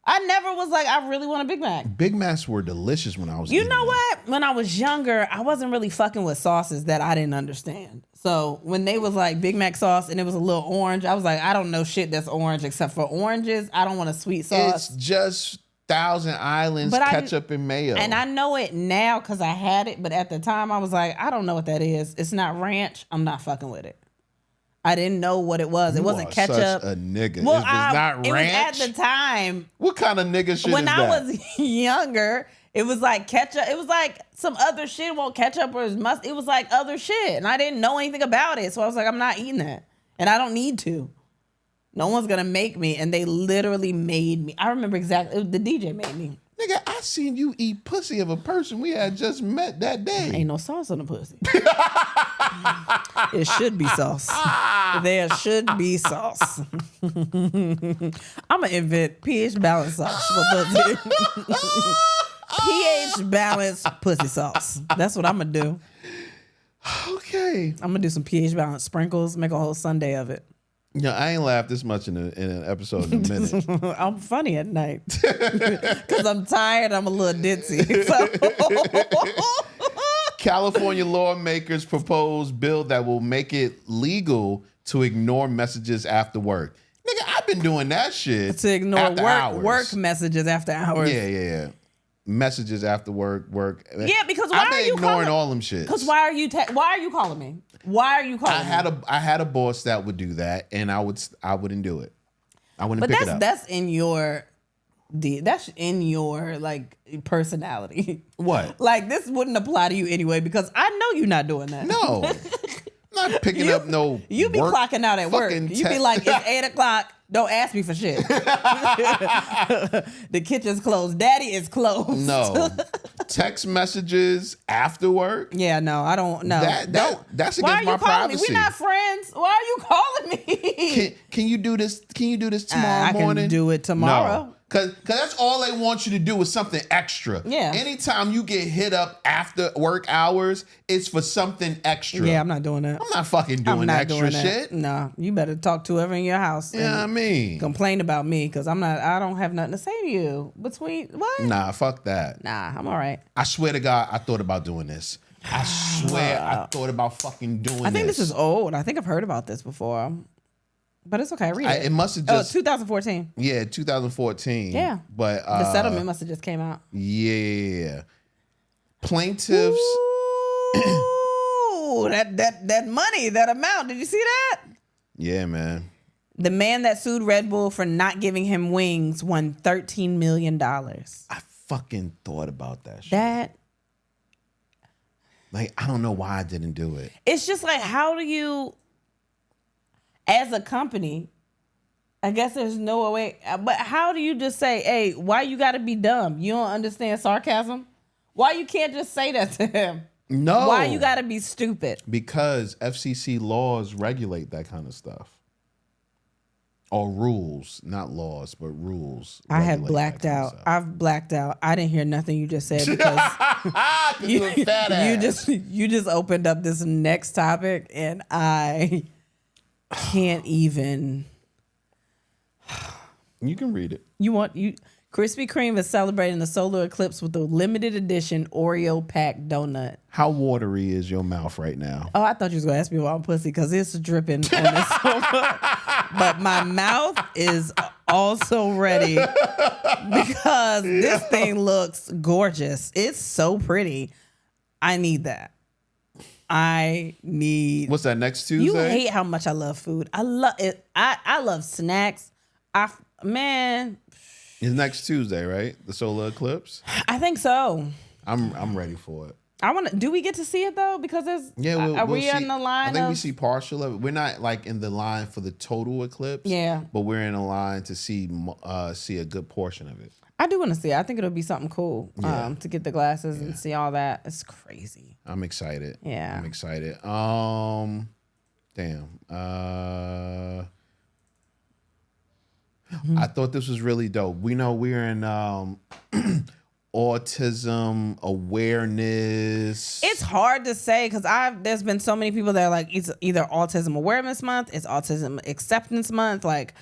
I never was like, I really want a Big Mac. Big Macs were delicious when I was You know what? When I was younger, I wasn't really fucking with sauces that I didn't understand. So when they was like Big Mac sauce and it was a little orange, I was like, I don't know shit that's orange except for oranges. I don't want a sweet sauce. It's just Thousand Islands ketchup and mayo. And I know it now because I had it, but at the time I was like, I don't know what that is. It's not ranch. I'm not fucking with it. I didn't know what it was. It wasn't ketchup. Such a nigga. Well, it was not it ranch. was at the time. What kind of nigga shit When is I that? was younger, it was like ketchup. It was like some other shit. Well, ketchup or must. It was like other shit, and I didn't know anything about it. So I was like, I'm not eating that, and I don't need to. No one's gonna make me, and they literally made me. I remember exactly. The DJ made me. Nigga, I seen you eat pussy of a person we had just met that day. Ain't no sauce on the pussy. It should be sauce. There should be sauce. I'm gonna invent pH balance sauce for pussy. pH balance pussy sauce. That's what I'm gonna do. Okay. I'm gonna do some pH balance sprinkles. Make a whole Sunday of it. Yeah, I ain't laughed this much in an episode in a minute. I'm funny at night because I'm tired. I'm a little ditzy. So. California lawmakers propose bill that will make it legal to ignore messages after work. Nigga, I've been doing that shit. To ignore after work messages after hours. Yeah. Messages after work. Yeah, because why I've are been you ignoring calling? all them shits. Because why are you calling me? Why are you calling me? I had a boss that would do that, and I wouldn't do it. I wouldn't pick it up. That's in your like personality. What? Like this wouldn't apply to you anyway because I know you're not doing that. No. I'm not picking up no. You be clocking out at work. You be like, it's 8:00. Don't ask me for shit. The kitchen's closed. Daddy is closed. No. Text messages after work. Yeah, no, I don't know. That's Why are against you my calling privacy. me? We're not friends. Why are you calling me? Can you do this? Can you do this tomorrow I morning? can do it tomorrow. No. Cause that's all they want you to do is something extra. Yeah. Anytime you get hit up after work hours, it's for something extra. Yeah, I'm not doing that. I'm not fucking doing I'm not extra doing that. shit. No, you better talk to whoever in your house. Yeah, I mean, complain about me because I don't have nothing to say to you. Between what? nah, fuck that. Nah, I'm all right. I swear to God, I thought about doing this. I swear, I thought about fucking doing this. I think this is old. I think I've heard about this before. But it's okay. Read it. It must have just 2014. Yeah, 2014. Yeah. But The settlement must have just came out. Yeah. Plaintiffs. Ooh, that money, that amount. Did you see that? Yeah, man. The man that sued Red Bull for not giving him wings won $13 million. I fucking thought about that shit. That Like, I don't know why I didn't do it. it's just like, how do you, as a company, I guess there's no way, but how do you just say, hey, why you gotta be dumb? You don't understand sarcasm? Why you can't just say that to him? No. Why you gotta be stupid? Because FCC laws regulate that kind of stuff. Or rules, not laws, but rules. I have regulate blacked that kind of out. stuff. I've blacked out. I didn't hear nothing you just said because You a fat ass. you just opened up this next topic and I can't even. You can read it. Krispy Kreme is celebrating the solar eclipse with a limited edition Oreo pack donut. How watery is your mouth right now? Oh, I thought you was gonna ask me about pussy because it's dripping on this sofa. But my mouth is also ready because this thing looks gorgeous. It's so pretty. I need that. What's that, next Tuesday? You hate how much I love food. I love it. I love snacks. Man, It's next Tuesday, right? The solar eclipse. I think so. I'm ready for it. I want to. Do we get to see it though? Because there's. Yeah, we'll see, in the line? I think we of- see partial of it. We're not like in the line for the total eclipse. Yeah. but we're in a line to see a good portion of it. I do want to see it. I think it'll be something cool. Yeah. To get the glasses and see all that. It's crazy. I'm excited. Yeah. I'm excited. Damn. I thought this was really dope. We know we're in autism awareness. It's hard to say because there's been so many people that are like, it's either Autism Awareness Month, it's Autism Acceptance Month. Like,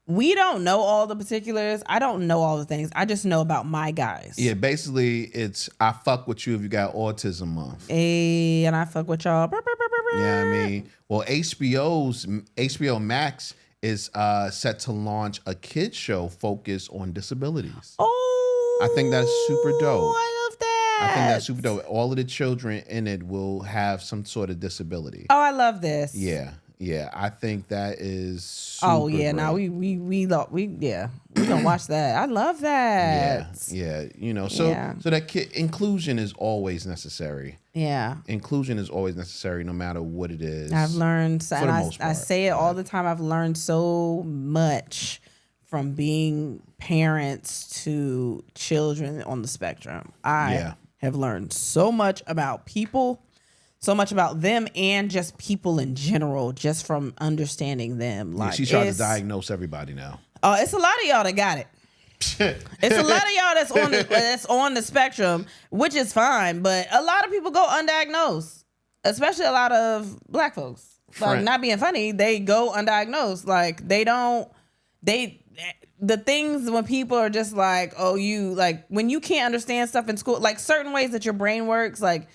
we don't know all the particulars. I don't know all the things. I just know about my guys. Yeah, basically, it's I fuck with you if you got autism month. Hey, and I fuck with y'all. Yeah, I mean, well, HBO Max is set to launch a kids show focused on disabilities. Oh, I think that's super dope. I love that. I think that's super dope. All of the children in it will have some sort of disability. Oh, I love this. Yeah. Yeah, I think that is Oh super yeah, great. now we gonna watch that. I love that. Yeah. Yeah. So that inclusion is always necessary. Yeah. Inclusion is always necessary, no matter what it is. I've learned, for and the I most part. say it all the time. I've learned so much from being parents to children on the spectrum. I have learned so much about people, so much about them, and just people in general, just from understanding them. Like she's trying to diagnose everybody now. Oh, it's a lot of y'all that got it. It's a lot of y'all that's on the spectrum, which is fine, but a lot of people go undiagnosed, especially a lot of black folks. Like, not being funny, they go undiagnosed. Like, the things when people are just like, oh, you, like, when you can't understand stuff in school, like certain ways that your brain works, like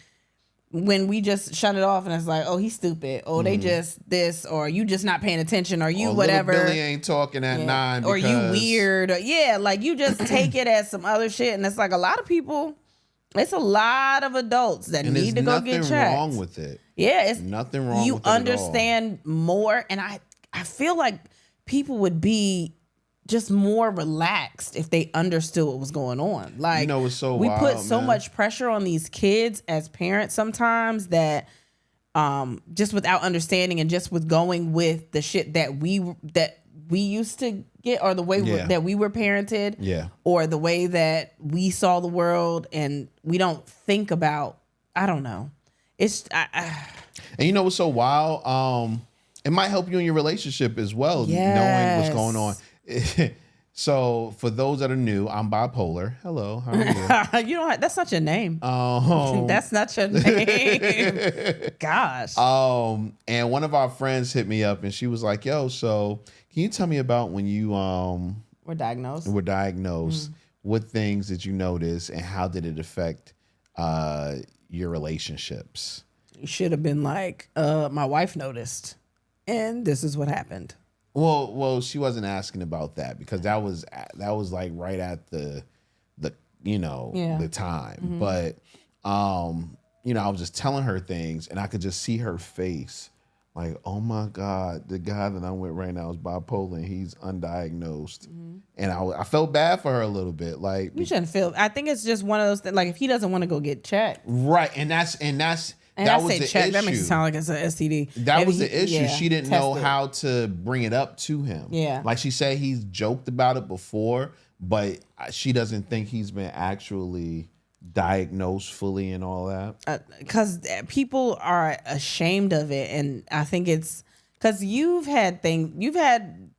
when we just shut it off and it's like, oh, he's stupid, or they just this, or you just not paying attention, or you whatever. Little Billy ain't talking at 9 or you weird, or like you just take it as some other shit, and it's like a lot of people. It's a lot of adults that need to go get checked. There's nothing wrong with it. Yeah, it's nothing wrong. You with it understand more, and I feel like people would be just more relaxed if they understood what was going on. Like, it's so we wild, put so man. much pressure on these kids as parents sometimes that just without understanding and just with going with the shit that we used to get, or the way that we were parented, or the way that we saw the world, and we don't think about, I don't know. It's and what's so wild? It might help you in your relationship as well, knowing what's going on. So for those that are new, I'm bipolar. Hello, how are you? You don't. That's not your name. That's not your name. Gosh. And one of our friends hit me up, and she was like, "Yo, so can you tell me about when you were diagnosed? What things did you notice, and how did it affect your relationships?" You should have been like, my wife noticed, and this is what happened. Well, she wasn't asking about that, because that was like right at the the time. Mm-hmm. But I was just telling her things, and I could just see her face, like, oh my God, the guy that I'm with right now is bipolar, and he's undiagnosed. Mm-hmm. And I felt bad for her a little bit. Like, you shouldn't feel. I think it's just one of those things. Like, if he doesn't want to go get checked, right? And that was the issue. That makes it sound like it's an STD. That was the issue. Yeah, she didn't know how to bring it up to him. Yeah. Like she said, he's joked about it before, but she doesn't think he's been actually diagnosed fully and all that. Because people are ashamed of it. And I think it's because you've had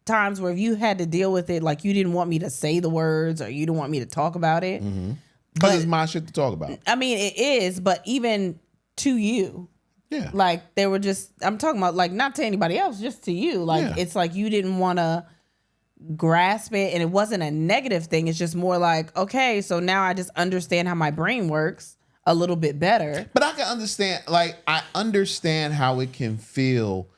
times where you had to deal with it, like you didn't want me to say the words, or you didn't want me to talk about it. Mm-hmm. Because it's my shit to talk about. I mean, it is, but even to you. Yeah. Like, they were just, I'm talking about, like, not to anybody else, just to you. Like, It's like you didn't want to grasp it, and it wasn't a negative thing. It's just more like, okay, so now I just understand how my brain works a little bit better. But I can understand, like, I understand how it can feel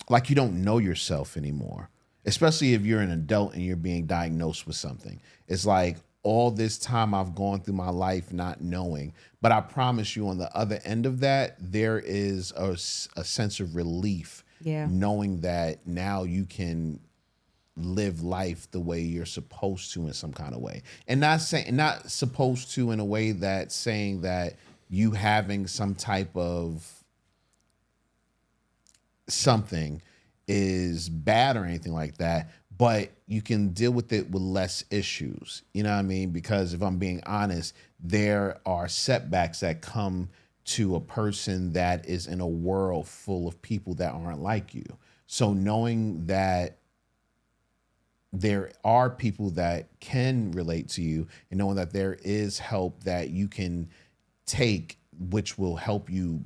like you don't know yourself anymore, especially if you're an adult and you're being diagnosed with something. It's like, all this time I've gone through my life not knowing. But I promise you, on the other end of that, there is a sense of relief, knowing that now you can live life the way you're supposed to in some kind of way. And not supposed to in a way that's saying that you having some type of something is bad or anything like that. But you can deal with it with less issues. You know what I mean? Because if I'm being honest, there are setbacks that come to a person that is in a world full of people that aren't like you. So knowing that there are people that can relate to you, and knowing that there is help that you can take, which will help you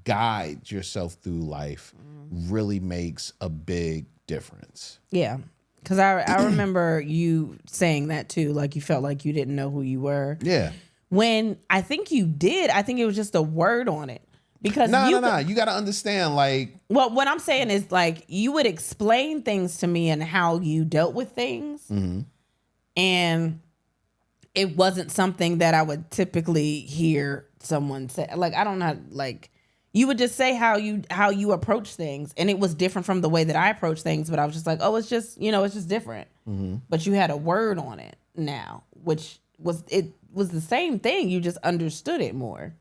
guide yourself through life, really makes a big difference. Yeah. Because I remember you saying that too, like you felt like you didn't know who you were. Yeah. When I think you did, I think it was just a word on it. Because no. You got to understand, like. Well, what I'm saying is, like, you would explain things to me and how you dealt with things. Mm-hmm. And it wasn't something that I would typically hear someone say. Like, I don't know, like, you would just say how you approach things, and it was different from the way that I approach things. But I was just like, oh, it's just it's just different. Mm-hmm. But you had a word on it now, which was the same thing. You just understood it more.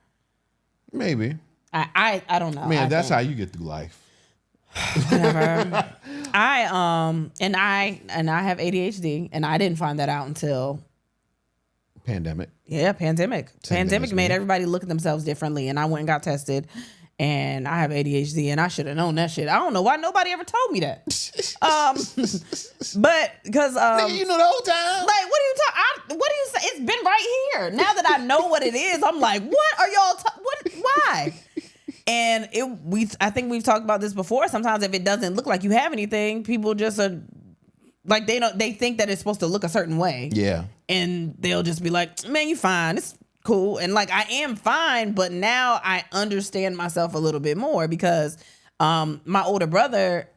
Maybe. I don't know. Man, that's how you get through life. Whatever. I have ADHD, and I didn't find that out until pandemic. Yeah, pandemic. Pandemic made me. everybody look at themselves differently, and I went and got tested, and I have ADHD, and I should have known that shit. I don't know why nobody ever told me that. But because Nigga, you know the whole time. like, what do you say? It's been right here. Now that I know what it is, I'm like, what are y'all? Why? And I think we've talked about this before. Sometimes if it doesn't look like you have anything, people just are like, they think that it's supposed to look a certain way. Yeah. And they'll just be like, man, you fine. It's cool. And like, I am fine, but now I understand myself a little bit more because my older brother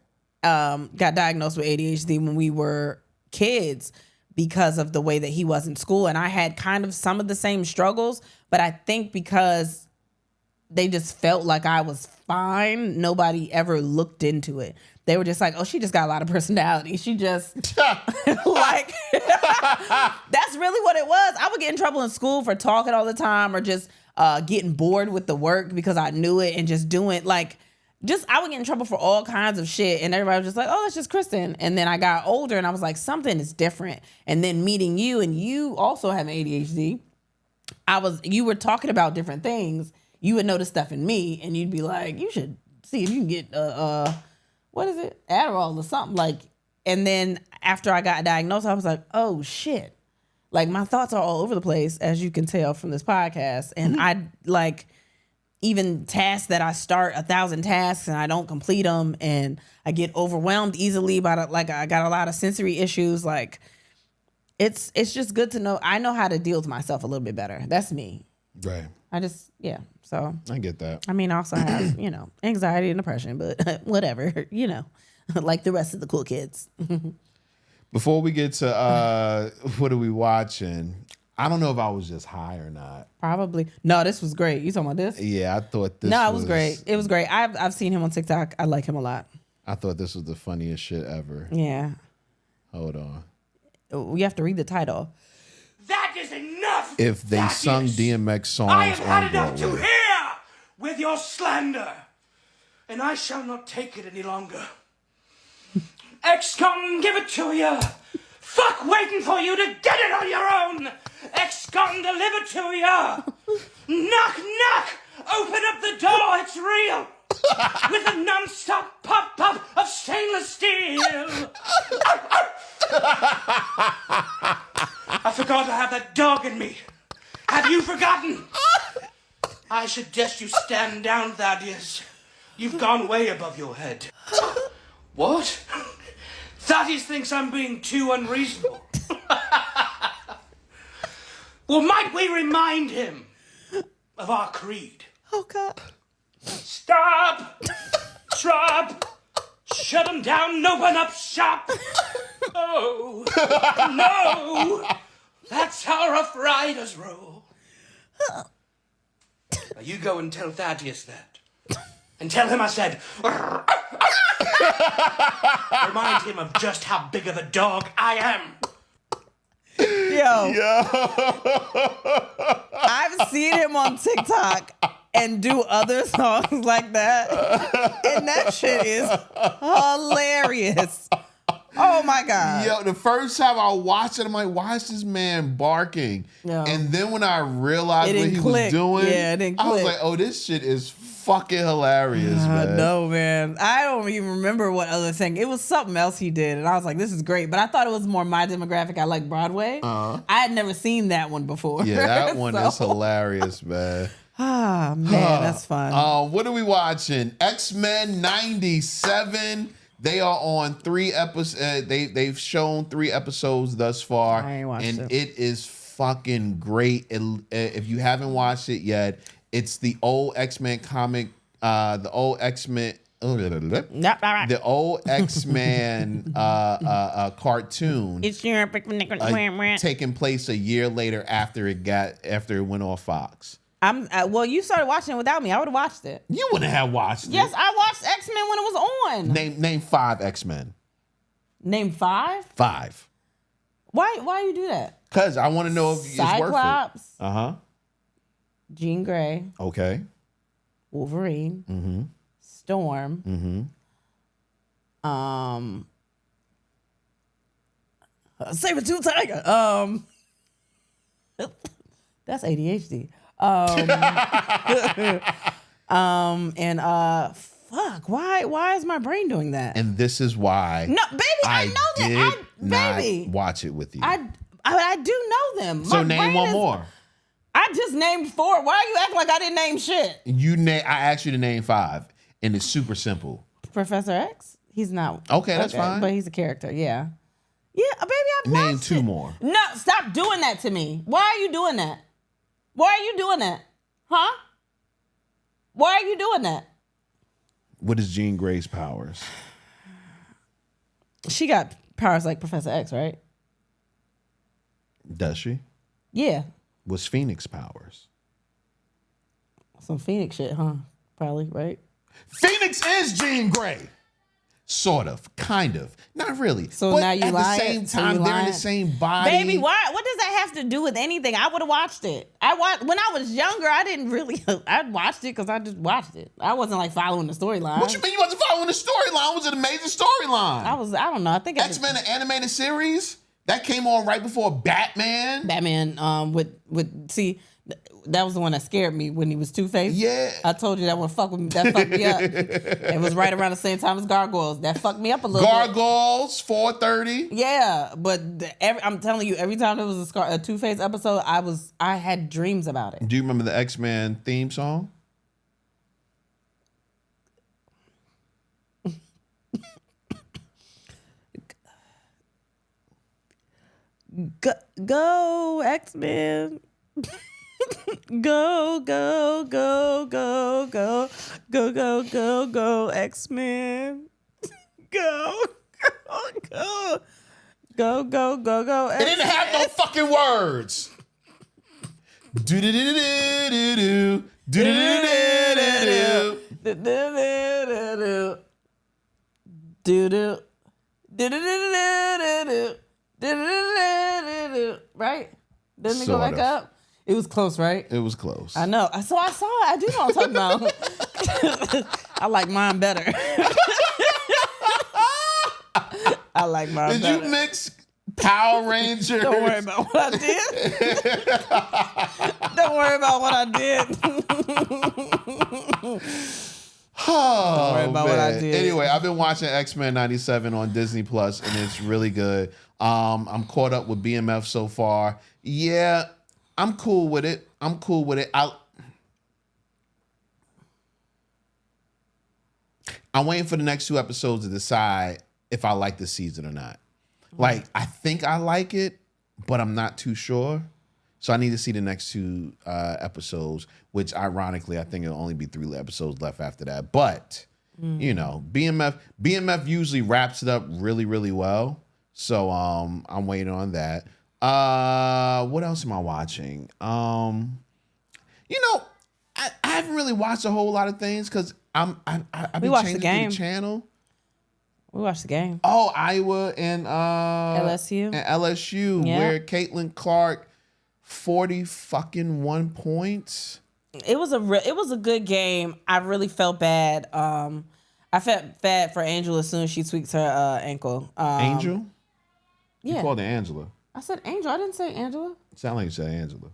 got diagnosed with ADHD when we were kids because of the way that he was in school. And I had kind of some of the same struggles, but I think because they just felt like I was fine, nobody ever looked into it. They were just like, oh, she just got a lot of personality. She just, like, that's really what it was. I would get in trouble in school for talking all the time or just getting bored with the work because I knew it and just doing, like, I would get in trouble for all kinds of shit. And everybody was just like, oh, that's just Kristen. And then I got older and I was like, something is different. And then meeting you, and you also have ADHD, you were talking about different things. You would notice stuff in me, and you'd be like, you should see if you can get, what is it? Adderall or something. Like, and then after I got diagnosed, I was like, oh, shit. Like, my thoughts are all over the place, as you can tell from this podcast. And I, like, even tasks that I start 1,000 tasks and I don't complete them, and I get overwhelmed easily by, like, I got a lot of sensory issues. Like, it's just good to know. I know how to deal with myself a little bit better. That's me. Right. So I get that. I mean, I also have, anxiety and depression, but whatever, like the rest of the cool kids. Before we get to what are we watching, I don't know if I was just high or not. Probably. No, this was great. You talking about this? Yeah, I thought this No, it was great. It was great. I've seen him on TikTok. I like him a lot. I thought this was the funniest shit ever. Yeah. Hold on. You have to read the title. That is enough! If they sung DMX songs I have had on enough to Broadway. hear with your slander, and I shall not take it any longer. Ex-con, give it to you. Fuck waiting for you to get it on your own. Ex-con, deliver to you. Knock, knock. Open up the door. It's real. With a non-stop pop-pop of stainless steel. I forgot I have that dog in me. Have you forgotten? I suggest you stand down, Thaddeus. You've gone way above your head. What? Thaddeus thinks I'm being too unreasonable. Well, might we remind him of our creed? Oh, God. Stop! Drop! Shut him down, open up shop! Oh, no! That's how Rough Riders roll. Now you go and tell Thaddeus that. And tell him I said... Remind him of just how big of a dog I am. Yo. I've seen him on TikTok and do other songs like that. And that shit is hilarious. Oh my God. Yo, the first time I watched it, I'm like, why is this man barking? No. And then when I realized what he was doing, it didn't I was click. like, oh, this shit is fucking hilarious, man. No, man. I don't even remember what other thing. It was something else he did. And I was like, this is great. But I thought it was more my demographic. I like Broadway. I had never seen that one before. Yeah, that one is hilarious, man. Ah, man, that's fun. What are we watching? X-Men 97. They are on 3 episodes. They've shown 3 episodes thus far. I ain't watched and it. it is fucking great. If you haven't watched it yet, it's the old X-Men comic, the old X-Men, the old X-Men cartoon. It's your Taking place a year later after it went on Fox. Well, you started watching it without me. I would have watched it. You wouldn't have watched it. Yes, I watched X-Men when it was on. Name 5 X-Men. Name 5? 5. Why you do that? Because I want to know if it's worth it. Cyclops. Uh-huh. Jean Grey. Okay. Wolverine. Mm-hmm. Storm. Mm-hmm. Saber-tooth tiger. That's ADHD. Fuck. Why is my brain doing that? And this is why. No, baby, I know that. Not watch it with you. I do know them. So My name brain one is- more. I just named 4. Why are you acting like I didn't name shit? I asked you to name 5, and it's super simple. Professor X? He's not. Okay, that's fine. But he's a character, yeah. Yeah, baby, I've Name watched 2 it. more. No, stop doing that to me. Why are you doing that? Why are you doing that? Huh? Why are you doing that? What is Jean Grey's powers? She got powers like Professor X, right? Does she? Yeah. What's Phoenix powers? Some Phoenix shit, huh? Probably, right? Phoenix is Jean Grey. Sort of, kind of, not really. So but now you at lying? the same So time, you they're in lying? the same body. Baby, why? What does that have to do with anything? I would have watched it. When I was younger, I didn't really. I watched it because I just watched it. I wasn't like following the storyline. What you mean you wasn't following the storyline? It was an amazing storyline. I don't know. I think X-Men, the animated series that came on right before Batman. Batman. See, that was the one that scared me when he was Two-Face. Yeah. I told you that one fucked me up. It was right around the same time as Gargoyles. That fucked me up a little bit. Gargoyles, 4:30. Yeah, but I'm telling you, every time there was a Two-Face episode, I had dreams about it. Do you remember the X-Men theme song? Go X-Men. Go, go, go, go, go, go, go, go, go, X-Men. Go, go, go. Go, go, go, go. It didn't have no fucking words. Do do do do do do do do do. Right? Doesn't it go Sort back of. up? It was close, right? It was close. I know. So I saw it. I do know what I'm talking about. I like mine better. I like mine Did better. you mix Power Rangers? Don't worry about what I did. Don't worry about what I did. Oh, worry about what I did. Anyway, I've been watching X-Men 97 on Disney Plus, and it's really good. I'm caught up with BMF so far. Yeah, I'm cool with it. I'm waiting for the next 2 episodes to decide if I like the season or not. Like, I think I like it, but I'm not too sure. So I need to see the next 2 episodes, which ironically, I think it'll only be 3 episodes left after that. But, you know, BMF usually wraps it up really, really well. So I'm waiting on that. What else am I watching? You know, I haven't really watched a whole lot of things because I've been watched the changing game. the channel. We watched the game. Oh, Iowa and LSU. Yeah. Where Caitlin Clark 41 points. It was a good game. I really felt bad. I felt bad for Anjelah as soon as she tweaked her ankle. Angel? Yeah. You called her Angela. I said Angel. I didn't say Angela. Sound like you said Angela.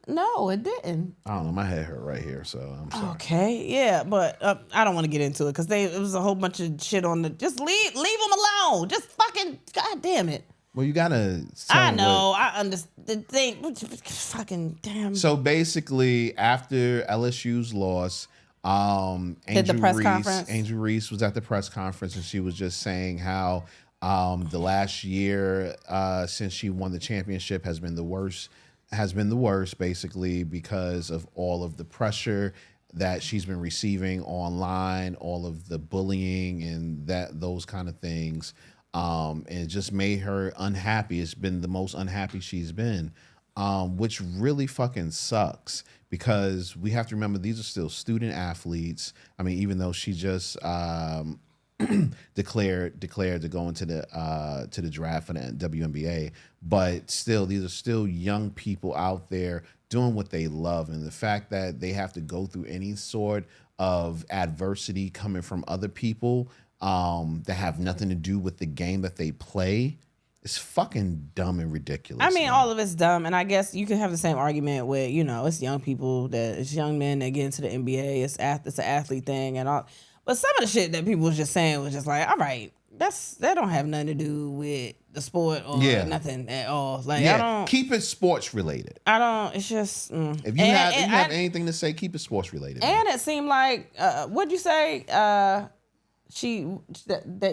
No, it didn't. I don't know. My head hurt right here, so I'm sorry. Okay, yeah, but I don't want to get into it because it was a whole bunch of shit on the. Just leave them alone. Just fucking, god damn it. Well, you gotta. I know. I understand. Fucking damn. So basically, after LSU's loss, Angel Reese was at the press conference, and she was just saying how the last year since she won the championship has been the worst. Basically because of all of the pressure that she's been receiving online, all of the bullying and those kind of things. And it just made her unhappy. It's been the most unhappy she's been. which really fucking sucks because we have to remember these are still student athletes. I mean, even though she just declared to go into the draft for the WNBA, but still, these are still young people out there doing what they love, and the fact that they have to go through any sort of adversity coming from other people that have nothing to do with the game that they play is fucking dumb and ridiculous. I mean, man. all of it's dumb, and I guess you could have the same argument with, it's young people, it's young men that get into the NBA, it's an athlete thing and all. But some of the shit that people was just saying was just like, all right, that don't have nothing to do with the sport or nothing at all. Like, I don't keep it sports related. I don't. It's just if you have anything to say, keep it sports related. And it seemed like what'd you say? That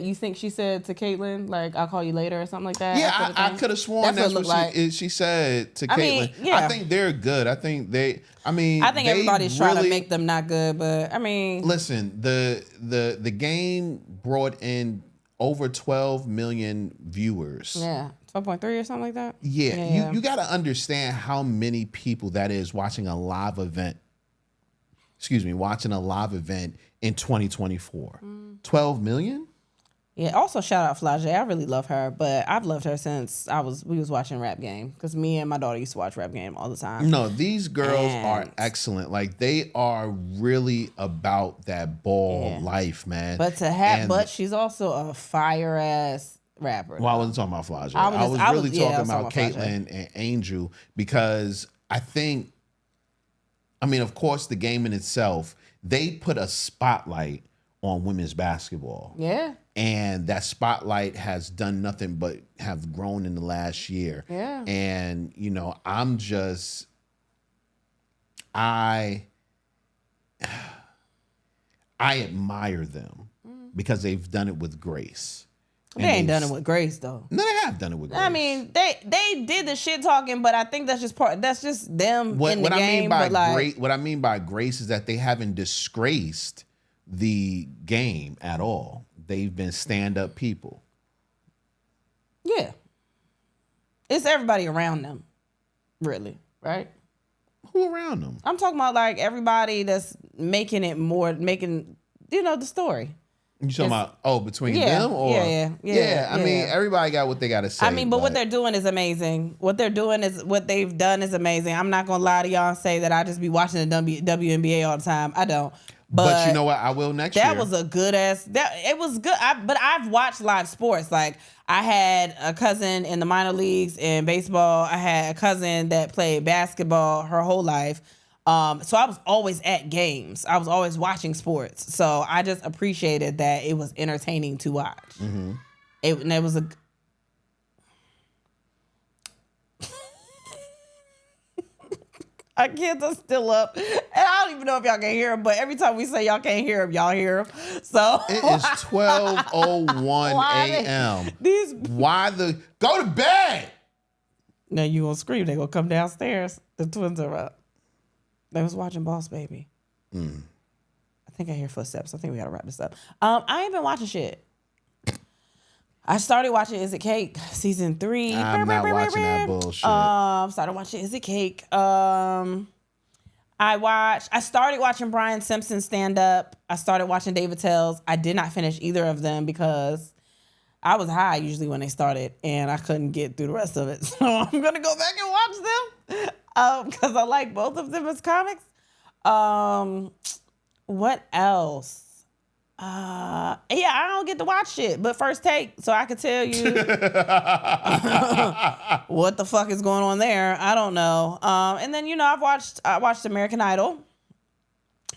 you think she said to Caitlyn, like, I'll call you later or something like that? Yeah, I could have sworn that's what she said to Caitlyn. Yeah. I think they're good. I think everybody's trying to make them not good, but I mean, listen, the game brought in over 12 million viewers. Yeah, 12.3 or something like that. Yeah. You got to understand how many people that is watching a live event. Watching a live event in 2024. 12 million? Yeah, also shout out Flau'jae. I really love her, but I've loved her since we was watching Rap Game, because me and my daughter used to watch Rap Game all the time. No, these girls are excellent. Like, they are really about that ball life, man. But she's also a fire ass rapper. Well, I wasn't talking about Flau'jae. I was really talking about Caitlyn and Angel, because I think, of course, the game in itself, they put a spotlight on women's basketball. Yeah. And that spotlight has done nothing but have grown in the last year. Yeah. And, I admire them because they've done it with grace. They ain't done it with grace, though. No, they have done it with grace. I mean, they did the shit talking, but I think that's just them in the game. What I mean by grace is that they haven't disgraced the game at all. They've been stand-up people. Yeah. It's everybody around them, really, right? Who around them? I'm talking about, like, everybody that's making the story. You talking about between them or yeah. I mean, everybody got what they got to say. But what they're doing is amazing. What they've done is amazing. I'm not gonna lie to y'all and say that I just be watching the WNBA all the time. I don't. But you know what? I will next year. That was a good ass. It was good. But I've watched live sports. Like, I had a cousin in the minor leagues in baseball. I had a cousin that played basketball her whole life. So I was always at games. I was always watching sports. So I just appreciated that it was entertaining to watch. Mm-hmm. It was a. Our kids are still up, and I don't even know if y'all can hear them. But every time we say y'all can't hear them, y'all hear them. So it is 12:01 a.m. Go to bed? Now you gonna scream? They gonna come downstairs. The twins are up. They was watching Boss Baby. I think I hear footsteps. I think we gotta wrap this up. I ain't been watching shit. I started watching Is It Cake season 3. I'm not watching that bullshit. Started watching Is It Cake. I started watching Brian Simpson stand up. I started watching David Tell's. I did not finish either of them because I was high usually when they started, and I couldn't get through the rest of it. So I'm gonna go back and watch them because I like both of them as comics. What else? I don't get to watch shit but First Take, so I could tell you what the fuck is going on there. I don't know. And then I watched American Idol.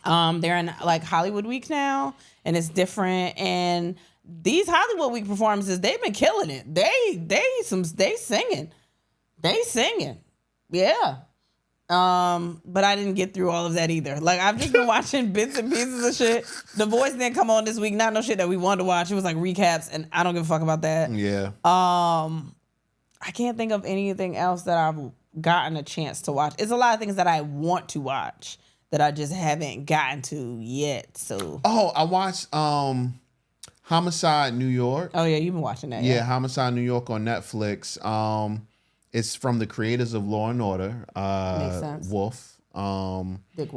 They're in like Hollywood Week now, and it's different. And these Hollywood Week performances, they've been killing it. They singing. Yeah. But I didn't get through all of that either. Like, I've just been watching bits and pieces of shit. The Voice didn't come on this week. Not no shit that we wanted to watch. It was like recaps, and I don't give a fuck about that. Yeah. I can't think of anything else that I've gotten a chance to watch. It's a lot of things that I want to watch that I just haven't gotten to yet. So. Oh, I watched Homicide New York. Oh yeah, you've been watching that. Yeah, Homicide New York on Netflix. It's from the creators of Law and Order. Makes sense. Wolf. Dick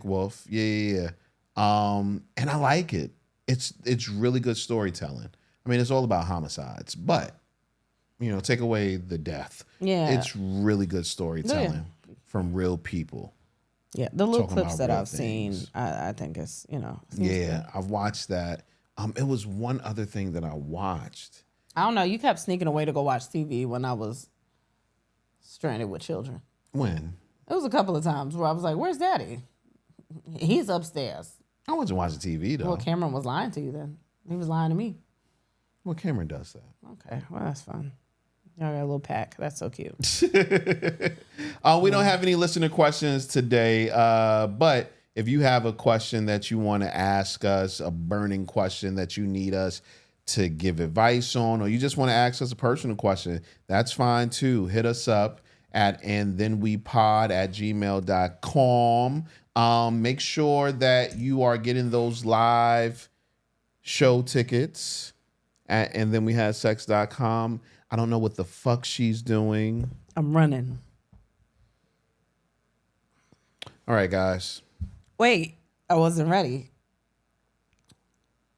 Wolf. Yeah. And I like it. It's really good storytelling. I mean, it's all about homicides, but take away the death. Yeah. It's really good storytelling from real people. Yeah, the little Talking clips about that real I've seen, I think it's, seems Yeah, good. I've watched that. It was one other thing that I watched. I don't know. You kept sneaking away to go watch TV when I was stranded with children. When? It was a couple of times where I was like, where's Daddy? He's upstairs. I wasn't watching TV, though. Well, Cameron was lying to you then. He was lying to me. Well, Cameron does that. Okay, well, that's fun. Y'all got a little pack. That's so cute. We don't have any listener questions today, but if you have a question that you want to ask us, a burning question that you need us to give advice on, or you just want to ask us a personal question, that's fine too. Hit us up at andthenwepod@gmail.com. Make sure that you are getting those live show tickets at andthenwehadsex.com. I don't know what the fuck she's doing. I'm running. All right, guys. Wait, I wasn't ready.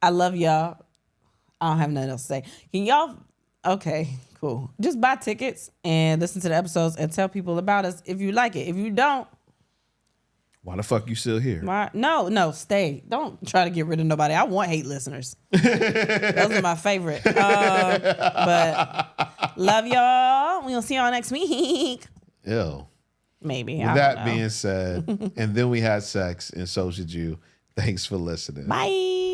I love y'all. I don't have nothing else to say. Can y'all? Okay, cool. Just buy tickets and listen to the episodes and tell people about us if you like it. If you don't, Why the fuck you still here? no, stay. Don't try to get rid of nobody. I want hate listeners. Those are my favorite. But love y'all. We'll see y'all next week. Ew. Maybe. With that being said, and then we had sex, and so should you. Thanks for listening. Bye.